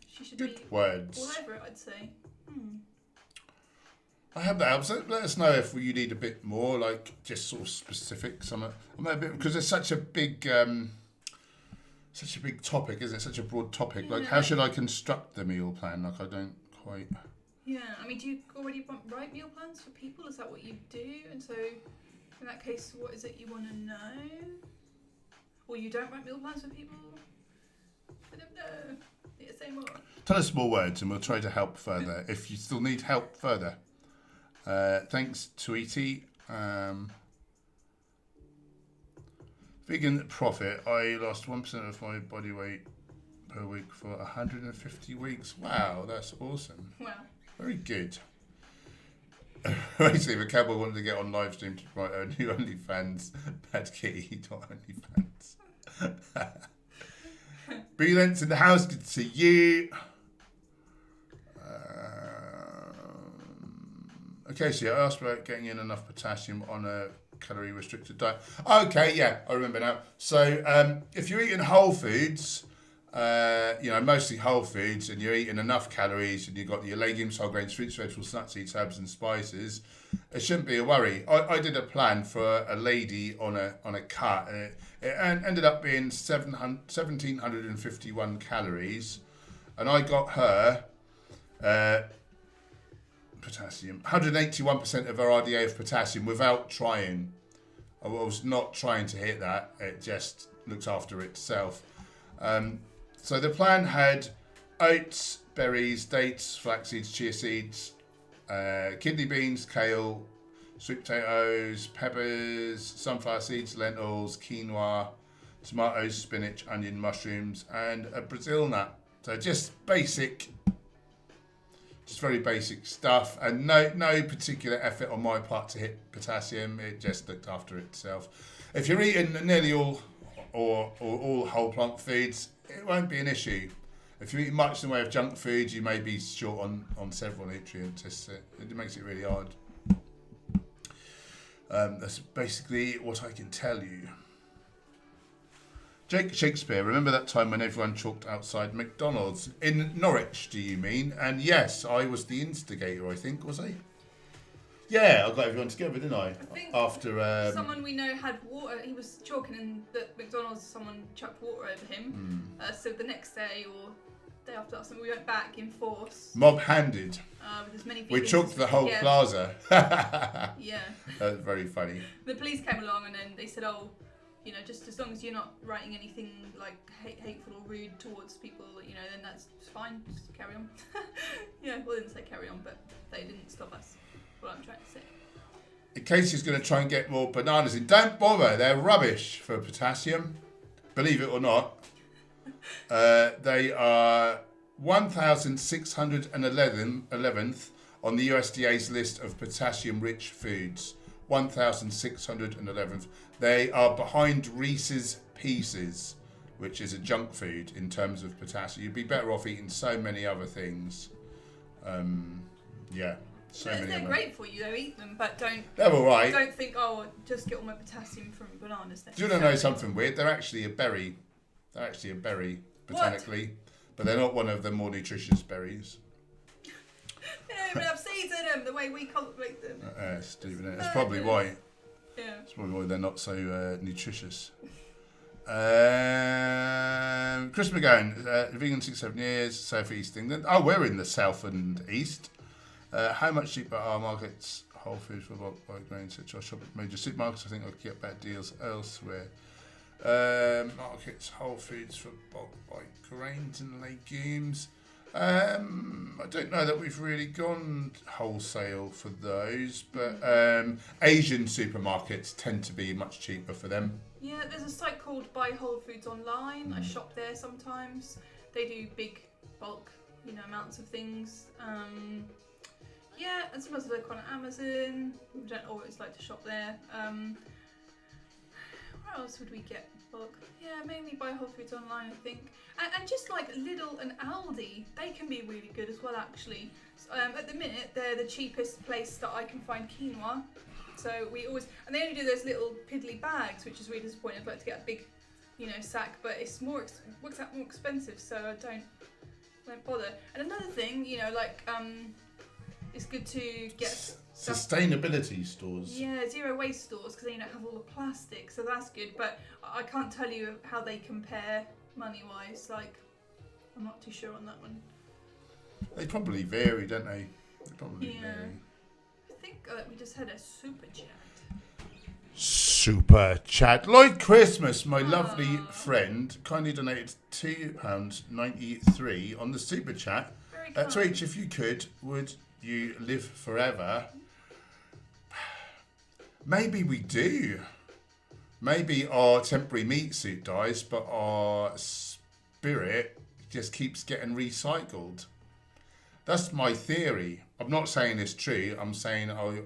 she should good be words. all over it, I'd say. I have that help. So let us know if you need a bit more, like just sort of specifics on it. Because it's such a big topic, isn't it? Such a broad topic. Like, how should I construct the meal plan? Like, I don't quite. Yeah, I mean, do you already write meal plans for people? Is that what you do? And so, in that case, what is it you want to know? Or you don't write meal plans for people? I don't know. Yeah, say more. Tell us more words, and we'll try to help further. If you still need help further. Thanks, Tweety. Vegan profit. I lost 1% of my body weight per week for 150 weeks. Wow, that's awesome. Wow. Very good. Basically, if a cowboy wanted to get on live stream to write a new OnlyFans, bad kitty, not OnlyFans. Brilliant in the house, good to see you. Okay, so you asked about getting in enough potassium on a calorie restricted diet. Okay, yeah, I remember now. So if you're eating whole foods, mostly whole foods, and you're eating enough calories, and you've got your legumes, whole grains, fruits, vegetables, nuts, seeds, herbs, and spices, it shouldn't be a worry. I did a plan for a lady on a cut, and it ended up being 1,751 calories, and I got her potassium, 181% of her RDA of potassium without trying. I was not trying to hit that. It just looks after itself. So the plan had oats, berries, dates, flax seeds, chia seeds, kidney beans, kale, sweet potatoes, peppers, sunflower seeds, lentils, quinoa, tomatoes, spinach, onion, mushrooms, and a Brazil nut. So just very basic stuff, and no particular effort on my part to hit potassium. It just looked after itself. If you're eating nearly all or all whole plant foods, it won't be an issue. If you eat much in the way of junk food, you may be short on several nutrients. It makes it really hard. That's basically what I can tell you. Jake Shakespeare, remember that time when everyone chalked outside McDonald's? In Norwich, do you mean? And yes, I was the instigator, I think, was I? Yeah, I got everyone together, didn't I? think After someone we know had water. He was chalking in that McDonald's. Someone chucked water over him. So the next day or day after that, we went back in force. Mob-handed. With as many We chalked the whole plaza. Yeah. That was very funny. The police came along and then they said, "Oh, just as long as you're not writing anything like hateful or rude towards people, then that's fine. Just carry on." Yeah, well, they didn't say carry on, but they didn't stop us. What I'm trying to say. Casey's going to try and get more bananas in. Don't bother, they're rubbish for potassium. Believe it or not. They are 1,611th on the USDA's list of potassium-rich foods. 1,611th. They are behind Reese's Pieces, which is a junk food in terms of potassium. You'd be better off eating so many other things. They're great for you, though. Eat them, but They're all right. Don't think, just get all my potassium from bananas. Do you want to know something weird? They're actually a berry. Botanically. What? But they're not one of the more nutritious berries. They don't even have seeds in them the way we cultivate them. Stephen, that's probably why. Yeah. That's probably why they're not so nutritious. Chris McGowan, vegan 6-7 years, South East England. Oh, we're in the South and East. How much cheaper are markets, Whole Foods for bulk grains, such as shop at major supermarkets? I think I could get better deals elsewhere. Markets, Whole Foods for bulk grains and legumes. I don't know that we've really gone wholesale for those, but Asian supermarkets tend to be much cheaper for them. Yeah, there's a site called Buy Whole Foods Online. I shop there sometimes. They do big bulk, amounts of things. And sometimes I look on Amazon. We don't always like to shop there. Where else would we get bulk? Yeah, mainly Buy Whole Foods Online, I think. And just like Lidl and Aldi, they can be really good as well, actually. So, at the minute, they're the cheapest place that I can find quinoa. So we always, and they only do those little piddly bags, which is really disappointing. I'd like to get a big, sack, but it's works out more expensive, so I won't bother. And another thing, it's good to get sustainability stores. Yeah, zero waste stores, because they don't have all the plastic, so that's good. But I can't tell you how they compare money-wise. I'm not too sure on that one. They probably vary, don't they? Vary. I think we just had a super chat. Super chat. Lloyd Christmas, my lovely friend, kindly donated £2.93 on the super chat. To each, if you could, would you live forever? Maybe we do. Maybe our temporary meat suit dies, but our spirit just keeps getting recycled. That's my theory. I'm not saying it's true. I'm saying I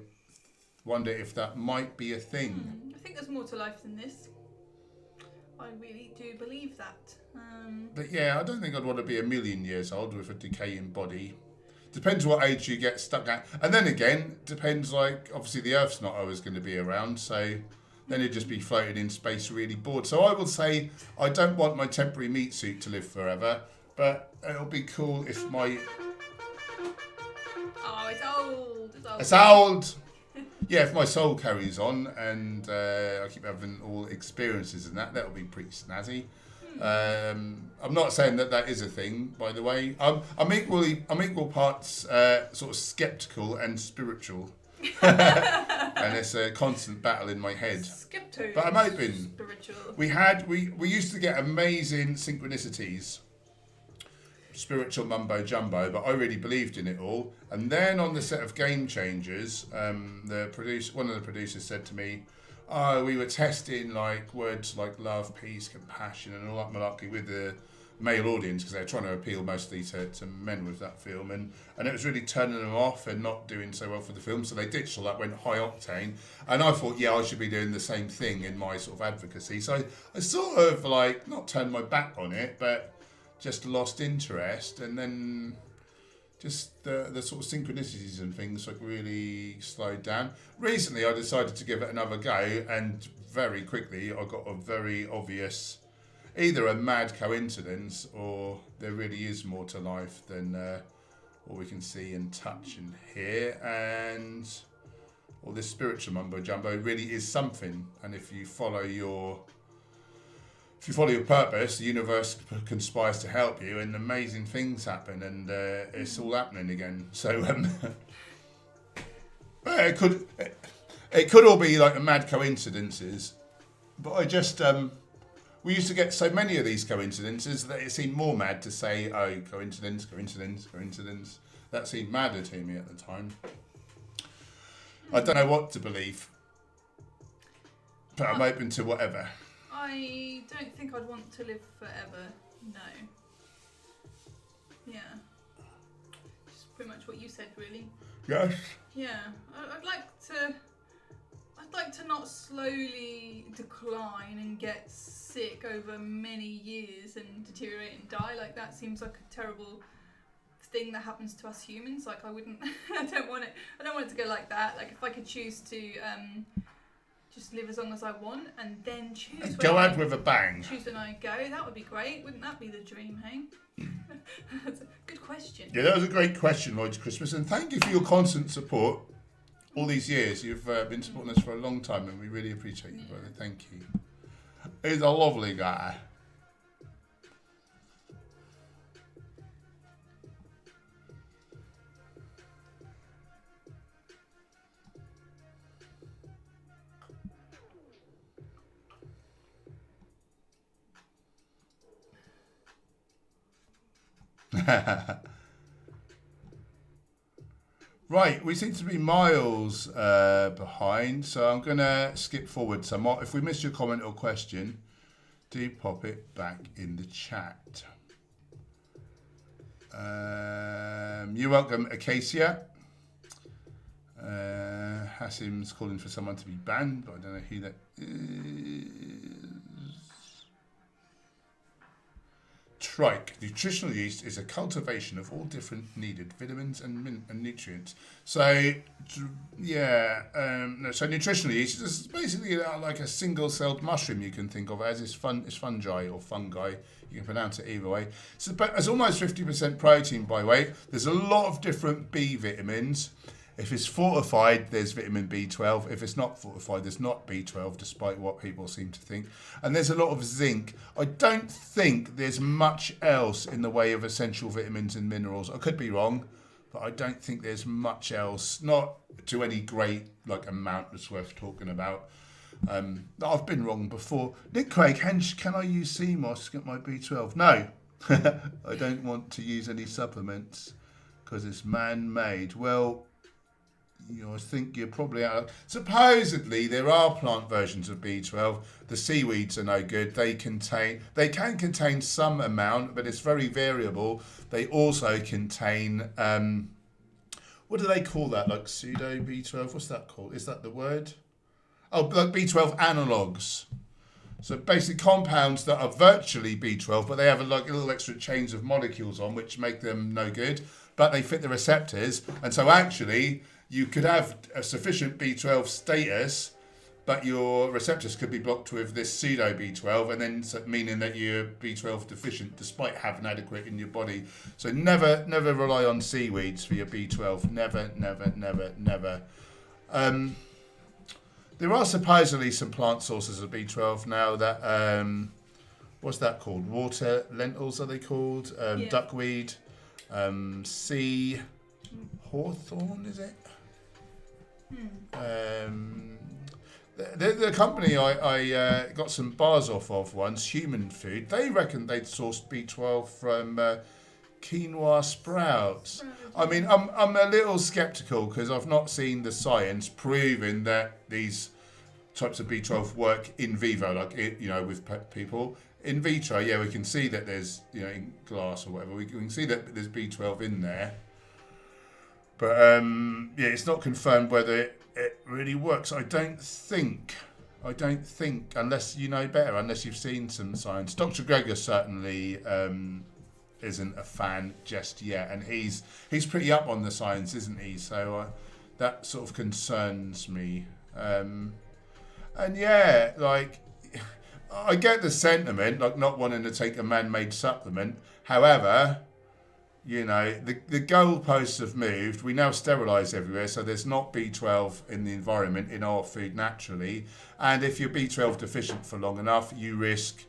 wonder if that might be a thing. I think there's more to life than this. I really do believe that. But yeah, I don't think I'd want to be 1,000,000 years old with a decaying body. depends what age you get stuck at. And then again, depends, like, obviously the Earth's not always going to be around, so then you'd just be floating in space really bored. So I would say I don't want my temporary meat suit to live forever, but it'll be cool if my... Oh, it's old. It's old! Yeah, if my soul carries on and I keep having all experiences and that'll be pretty snazzy. I'm not saying that is a thing, by the way. I'm equal parts sort of skeptical and spiritual, and it's a constant battle in my head. But I'm open. Spiritual. We used to get amazing synchronicities, spiritual mumbo jumbo, but I really believed in it all. And then on the set of Game Changers, one of the producers said to me, "Oh, we were testing like words like love, peace, compassion, and all that malarkey with the male audience because they're trying to appeal mostly to men with that film, and it was really turning them off and not doing so well for the film. So they ditched all that, went high octane, and I thought, yeah, I should be doing the same thing in my sort of advocacy. So I sort of like not turned my back on it, but just lost interest, and then just the sort of synchronicities and things like really slowed down. Recently I decided to give it another go, and very quickly I got a very obvious either a mad coincidence or there really is more to life than what we can see and touch and hear, and all this spiritual mumbo jumbo really is something. And if you follow your purpose, the universe conspires to help you, and amazing things happen, and it's all happening again. So it could all be like a mad coincidences, but I just we used to get so many of these coincidences that it seemed more mad to say, oh, coincidence. That seemed madder to me at the time. I don't know what to believe, but I'm open to whatever. I don't think I'd want to live forever. No. Yeah. Just pretty much what you said, really. Yes. Yeah. I'd like to not slowly decline and get sick over many years and deteriorate and die. Like, that seems like a terrible thing that happens to us humans. Like, I don't want it to go like that. Like, if I could choose to just live as long as I want and then choose go out with a bang. Choose when I go, that would be great. Wouldn't that be the dream, hey? That's a good question. Yeah, that was a great question, Lloyd's Christmas, and thank you for your constant support. All these years, you've been supporting us for a long time, and we really appreciate you, brother. Thank you. He's a lovely guy. Right, we seem to be miles behind, so I'm going to skip forward somewhat. If we missed your comment or question, do pop it back in the chat. You're welcome, Acacia. Hassim's calling for someone to be banned, but I don't know who that is. Trike. Nutritional yeast is a cultivation of all different needed vitamins and nutrients. So, yeah, so nutritional yeast is basically like a single-celled mushroom you can think of as. It's fungi or fungi. You can pronounce it either way. So, but it's almost 50% protein by weight. There's a lot of different B vitamins. If it's fortified, there's vitamin B12. If it's not fortified, there's not B12, despite what people seem to think. And there's a lot of zinc. I don't think there's much else in the way of essential vitamins and minerals. I could be wrong, but I don't think there's much else, not to any great amount that's worth talking about. I've been wrong before. Nick Craig, Hench, can I use sea moss to get my B12? No, I don't want to use any supplements because it's man-made. Well, I think you're probably out of... Supposedly, there are plant versions of B12. The seaweeds are no good. They can contain some amount, but it's very variable. They also contain... what do they call that? Like pseudo B12? What's that called? Is that the word? Oh, like B12 analogues. So basically compounds that are virtually B12, but they have like little extra chains of molecules on, which make them no good. but they fit the receptors. And so actually, you could have a sufficient B12 status, but your receptors could be blocked with this pseudo B12, and then meaning that you're B12 deficient despite having adequate in your body. So never rely on seaweeds for your B12. Never. There are supposedly some plant sources of B12 now that, what's that called? Water lentils are they called? Duckweed, sea hawthorn, is it? The company I got some bars off of once, Human Food, they reckon they'd sourced B12 from quinoa sprouts. I mean, I'm a little sceptical because I've not seen the science proving that these types of B12 work in vivo, like with people. In vitro, yeah, we can see that there's, in glass or whatever, we can see that there's B12 in there. But it's not confirmed whether it really works. I don't think, unless you know better, unless you've seen some science. Dr. Greger certainly isn't a fan just yet, and he's pretty up on the science, isn't he? So that sort of concerns me. And yeah, like, I get the sentiment, like not wanting to take a man-made supplement. However, the goalposts have moved. We now sterilise everywhere, so there's not B12 in the environment, in our food naturally. And if you're B12 deficient for long enough, you risk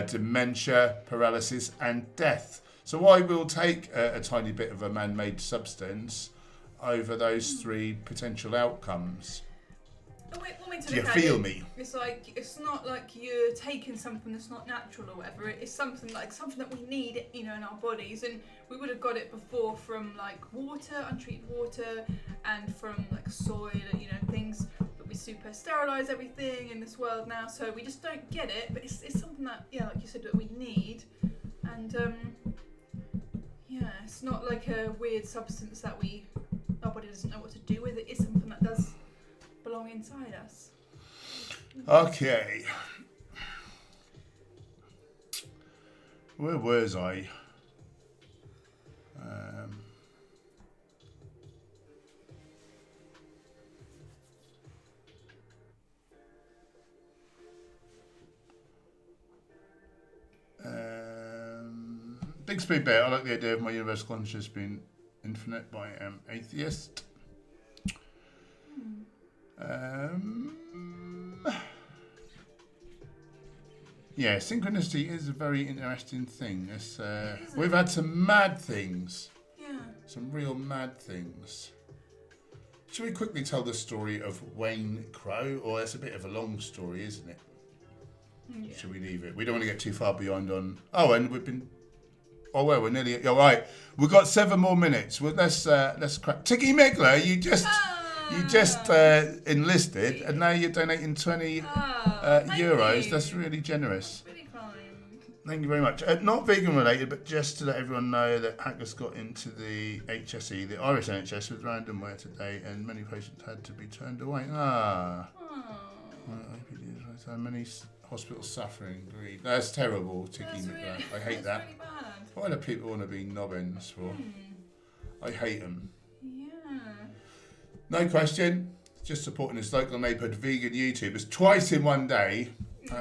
dementia, paralysis, and death. So I will take a tiny bit of a man-made substance over those three potential outcomes. Do you feel me? It's like, it's not like you're taking something that's not natural or whatever. It's something that we need, in our bodies, and we would have got it before from like water, untreated water, and from like soil, things. But we super sterilise everything in this world now, so we just don't get it. But it's something that, like you said, that we need, and it's not like a weird substance that our body doesn't know what to do with. It is something that does belong inside us. Okay. Where was I? Big Speed Bear. I like the idea of my universal consciousness being infinite, but I am atheist. Synchronicity is a very interesting thing. We've had some mad things. Yeah. Some real mad things. Should we quickly tell the story of Wayne Crow? Or it's a bit of a long story, isn't it? Yeah. Should we leave it? We don't want to get too far beyond on... Oh, and we've been... Oh, well, we're nearly... All right. We've got 7 more minutes. Well, let's crack... Tiki Megler, you just enlisted, and now you're donating 20 euros. You. That's really generous. Really kind. Thank you very much. Not vegan related, but just to let everyone know that hackers got into the HSE, the Irish NHS, with ransomware today, and many patients had to be turned away. So many hospitals suffering. Greed. That's terrible, Tiki Megler. I hate that. Really bad. Why do people want to be nobbins for? I hate them. No question. Just supporting this local neighbourhood vegan YouTubers twice in one day.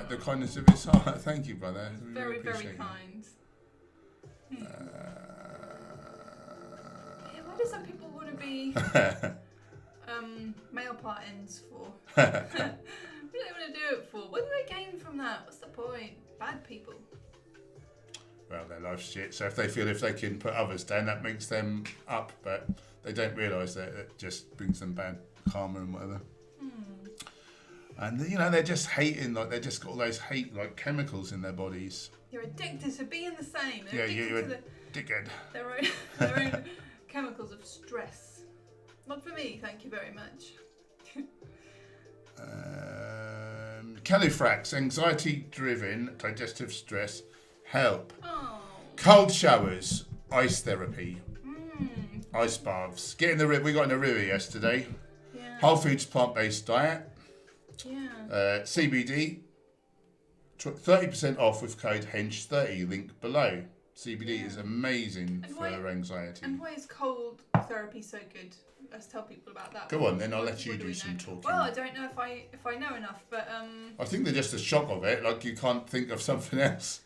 The kindness of his heart. Thank you, brother. Very, very kind. Why do some people want to be male part ends for? What do they want to do it for? What do they gain from that? What's the point? Bad people. Well, their life's shit. So if they can put others down, that makes them up. But they don't realise that it just brings them bad karma and whatever. And they're just hating, like they just got all those chemicals in their bodies. You're addicted to being the same. You're a dickhead. Their own chemicals of stress. Not for me, thank you very much. Califrax, anxiety-driven digestive stress, help. Oh. Cold showers, ice therapy, ice baths. We got in the river yesterday. Yeah. Whole foods plant-based diet. Yeah. CBD, 30% off with code HENCH30, link below. CBD is amazing for anxiety. And why is cold therapy so good? Let's tell people about that. Go on, then I'll let you do some talking. Well, I don't know if I know enough, but I think they're just the shock of it. Like you can't think of something else.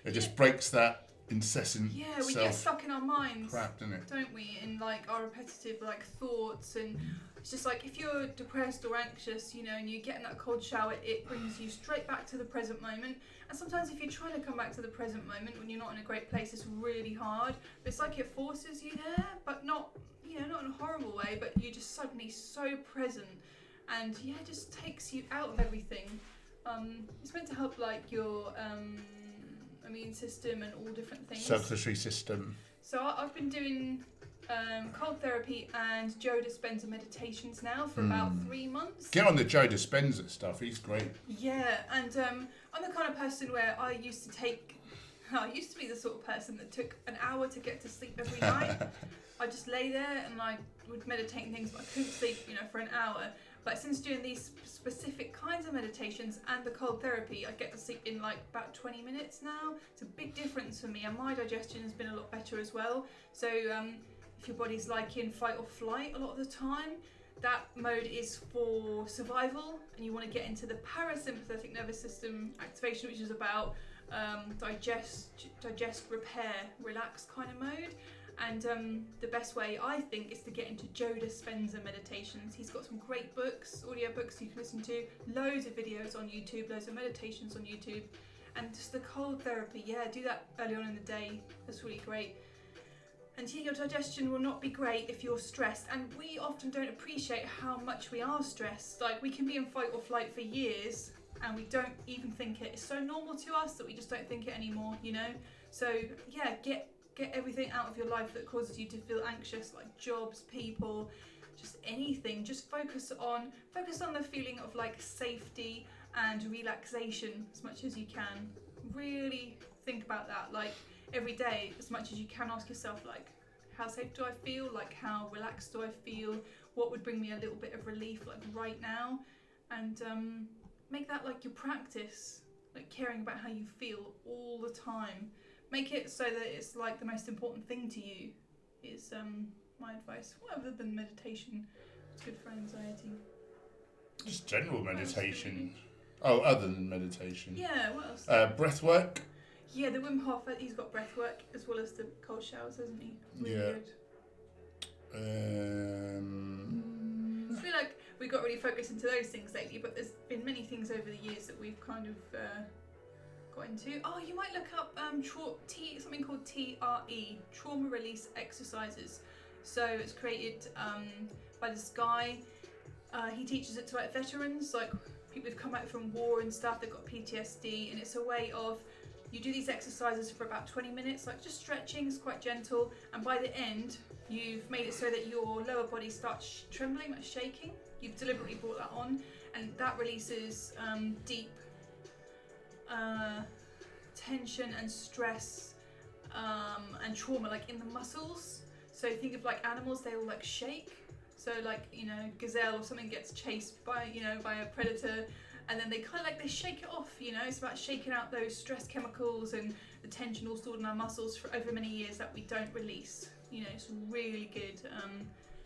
It just breaks that incessant. Yeah, we get stuck in our minds, crap, doesn't it? Don't we? In like our repetitive like thoughts, and it's just like if you're depressed or anxious, you know, and you get in that cold shower, it brings you straight back to the present moment. And sometimes if you're trying to come back to the present moment when you're not in a great place, it's really hard. But it's like it forces you there, but not, you know, not in a horrible way, but you're just suddenly so present, and yeah, it just takes you out of everything. It's meant to help like your immune system and all different things. Circulatory system. So I've been doing cold therapy and Joe Dispenza meditations now for about 3 months. Get on the Joe Dispenza stuff. He's great. Yeah, and I'm the kind of person where I used to be the sort of person that took an hour to get to sleep every night. I just lay there and I would meditate and things, but I couldn't sleep, you know, for an hour. But since doing these specific kinds of meditations and the cold therapy, I get to sleep in like about 20 minutes now. It's a big difference for me, and my digestion has been a lot better as well. So if your body's like in fight or flight a lot of the time, that mode is for survival, and you want to get into the parasympathetic nervous system activation, which is about digest, repair, relax kind of mode. And the best way, I think, is to get into Joe Dispenza meditations. He's got some great books, audio books you can listen to, loads of videos on YouTube, loads of meditations on YouTube, and just the cold therapy. Yeah, do that early on in the day. That's really great. And yeah, your digestion will not be great if you're stressed. And we often don't appreciate how much we are stressed. Like, we can be in fight or flight for years and we don't even think it. It's so normal to us that we just don't think it anymore, you know? So yeah, get everything out of your life that causes you to feel anxious, like jobs, people, just anything. Just focus on the feeling of like safety and relaxation as much as you can. Really think about that, like every day, as much as you can. Ask yourself, like, how safe do I feel? Like, how relaxed do I feel? What would bring me a little bit of relief, like right now? And make that like your practice, like caring about how you feel all the time. Make it so that it's like the most important thing to you is my advice. Other than meditation, it's good for anxiety. Just general meditation. Oh, other than meditation. Yeah, what else? Breath work. Yeah, the Wim Hof, he's got breath work as well as the cold showers, hasn't he? Really good. I feel like we got really focused into those things lately, but there's been many things over the years that we've kind of got into. Oh, you might look up something called TRE, trauma release exercises. So it's created by this guy. He teaches it to like veterans, like people who've come back from war and stuff. They've got PTSD, and it's a way of, you do these exercises for about 20 minutes, like just stretching. It's quite gentle, and by the end you've made it so that your lower body starts trembling, like shaking. You've deliberately brought that on, and that releases deep tension and stress and trauma, like in the muscles. So think of like animals, they all like shake. So like, you know, gazelle or something gets chased by, you know, by a predator, and then they kind of like, they shake it off, you know. It's about shaking out those stress chemicals and the tension all stored in our muscles for over many years that we don't release. You know, it's really good.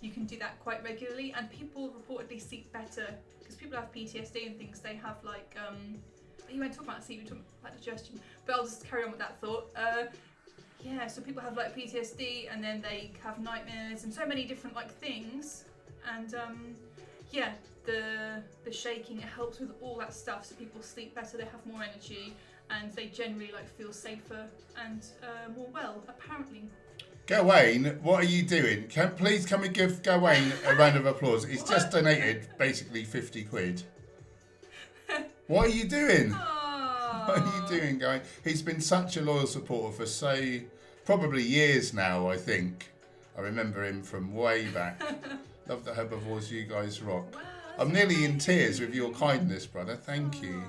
You can do that quite regularly, and people reportedly sleep better because people have PTSD and things. They have like you won't talk about sleep, you talk about digestion, but I'll just carry on with that thought. Yeah, so people have like PTSD, and then they have nightmares and so many different like things, and yeah, the shaking, it helps with all that stuff, so people sleep better, they have more energy, and they generally like feel safer and more well, apparently. Gawain, what are you doing? Can we give Gawain a round of applause? He's just donated basically 50 quid. What are you doing? Aww. What are you doing, Gawain? He's been such a loyal supporter for probably years now, I think. I remember him from way back. Love the herbivores, you guys rock. Wow, I'm nearly in tears with your kindness, brother. Thank you.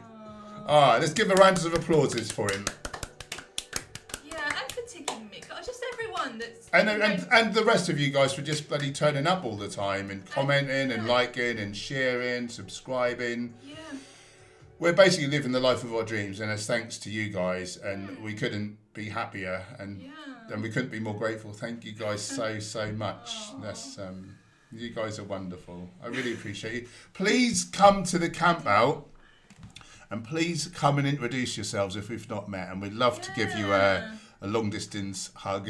All right, let's give a round of applause for him. And the rest of you guys for just bloody turning up all the time and commenting and liking and sharing, subscribing. Yeah. We're basically living the life of our dreams, and it's thanks to you guys, and we couldn't be happier, and Yeah. we couldn't be more grateful. Thank you guys so much. That's you guys are wonderful. I really appreciate you. Please come to the camp out, and please come and introduce yourselves if we've not met, and we'd love to give you a long distance hug.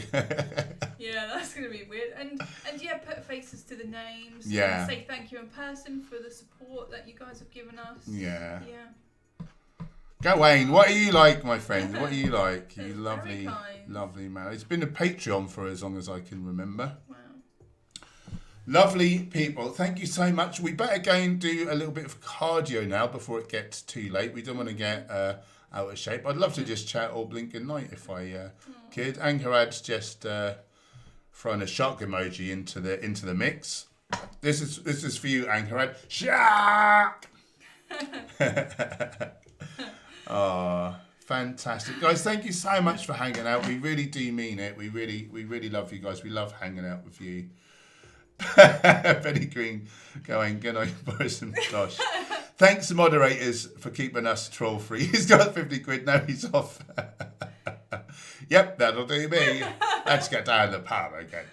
Yeah, that's gonna be weird. And yeah, put faces to the names. Yeah. And say thank you in person for the support that you guys have given us. Yeah. Yeah. Gawain, what are you like, my friend? What are you like? You That's lovely, very kind. lovely man. It's been a Patreon for as long as I can remember. Wow. Lovely people. Thank you so much. We better go and do a little bit of cardio now before it gets too late. We don't want to get out of shape. I'd love to just chat all blinking night if I could. Ankarad's just throwing a shark emoji into the mix. This is for you, Ankarad. Shark! Oh, fantastic. Guys, thank you so much for hanging out. We really do mean it. We really love you guys. We love hanging out with you. Benny Green going, good night, Boris and Josh. Thanks to moderators for keeping us troll free. He's got 50 quid, now he's off. Yep, that'll do me. Let's get down the pub again.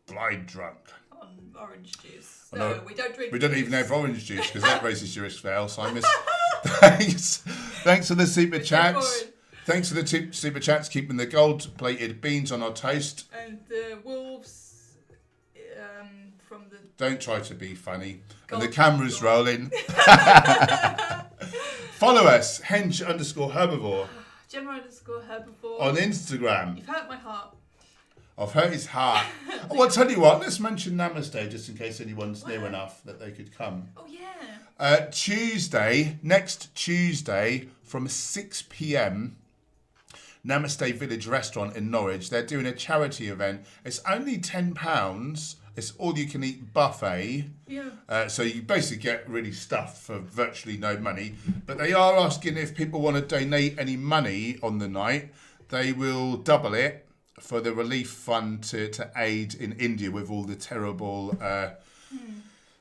Blind drunk. On orange juice. Oh, No, no, we don't drink We don't juice. even have orange juice because that raises your risk for Alzheimer's. Thanks for the super chats. Thanks for the super chats, keeping the gold-plated beans on our toast. And the wolves from the... Don't try to be funny. Gold. And the camera's rolling. Follow us, hench_herbivore. Gemma_herbivore. On Instagram. You've hurt my heart. I've hurt his heart. Oh, I'll tell you what, let's mention Namaste just in case anyone's near enough that they could come. Oh, yeah. Next Tuesday from 6 p.m, Namaste Village Restaurant in Norwich. They're doing a charity event. It's only £10. It's all you can eat buffet. Yeah. So you basically get really stuffed for virtually no money. But they are asking if people want to donate any money on the night. They will double it for the relief fund to aid in India with all the terrible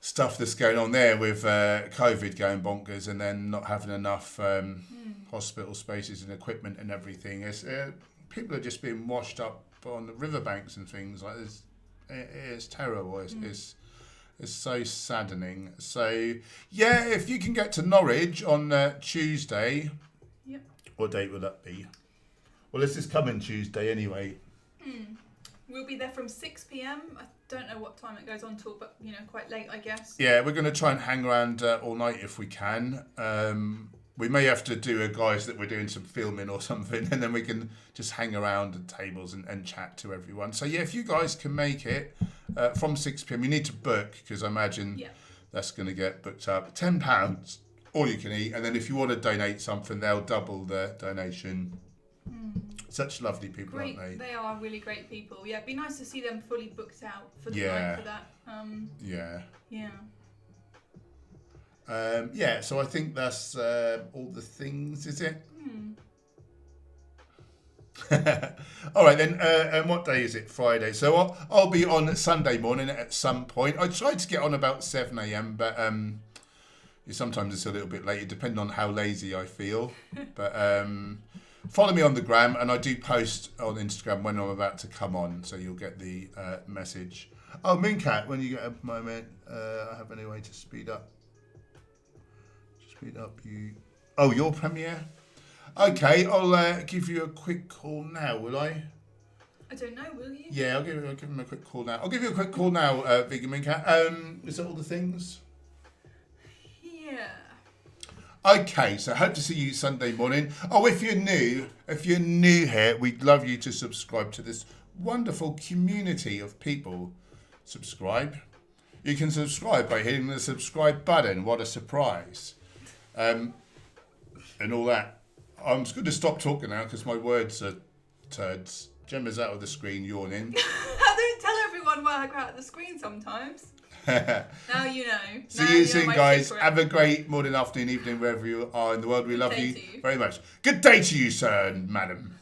stuff that's going on there with COVID going bonkers and then not having enough hospital spaces and equipment and everything. It's, people are just being washed up on the riverbanks and things like this. It's terrible. It's so saddening. So yeah, if you can get to Norwich on Tuesday, Yep. what date will that be? Well, this is coming Tuesday anyway. We'll be there from 6 p.m. I don't know what time it goes on till, but quite late, I guess. Yeah, we're going to try and hang around all night if we can. We may have to do a guys that we're doing some filming or something, and then we can just hang around at tables and chat to everyone. So yeah, if you guys can make it from 6 p.m, you need to book because I imagine that's going to get booked up. £10, all you can eat, and then if you want to donate something, they'll double the donation. Such lovely people, Great. aren't they? They are really great people. Yeah, it'd be nice to see them fully booked out for the night for that. Yeah, so I think that's all the things, is it? All right then, and what day is it? Friday. So I'll be on Sunday morning at some point. I tried to get on about 7 a.m, but sometimes it's a little bit later, depending on how lazy I feel. But follow me on the gram, and I do post on Instagram when I'm about to come on, so you'll get the message. Oh, Mincat, when you get a moment, I have any way to speed up you. Oh, your premiere? Okay, I'll give you a quick call now, will I? I don't know, will you? Yeah, I'll give him a quick call now. I'll give you a quick call now, Vegan Mincat. Is that all the things? Yeah. Okay, so hope to see you Sunday morning. Oh, if you're new here, we'd love you to subscribe to this wonderful community of people. Subscribe. You can subscribe by hitting the subscribe button. What a surprise. And all that. I'm just going to stop talking now because my words are turds. Gemma's out of the screen yawning. I don't tell everyone why I go out of the screen sometimes. Now you know. See you soon, guys. Secret. Have a great morning, afternoon, evening, wherever you are in the world. We love you very much. Good day to you, sir and madam.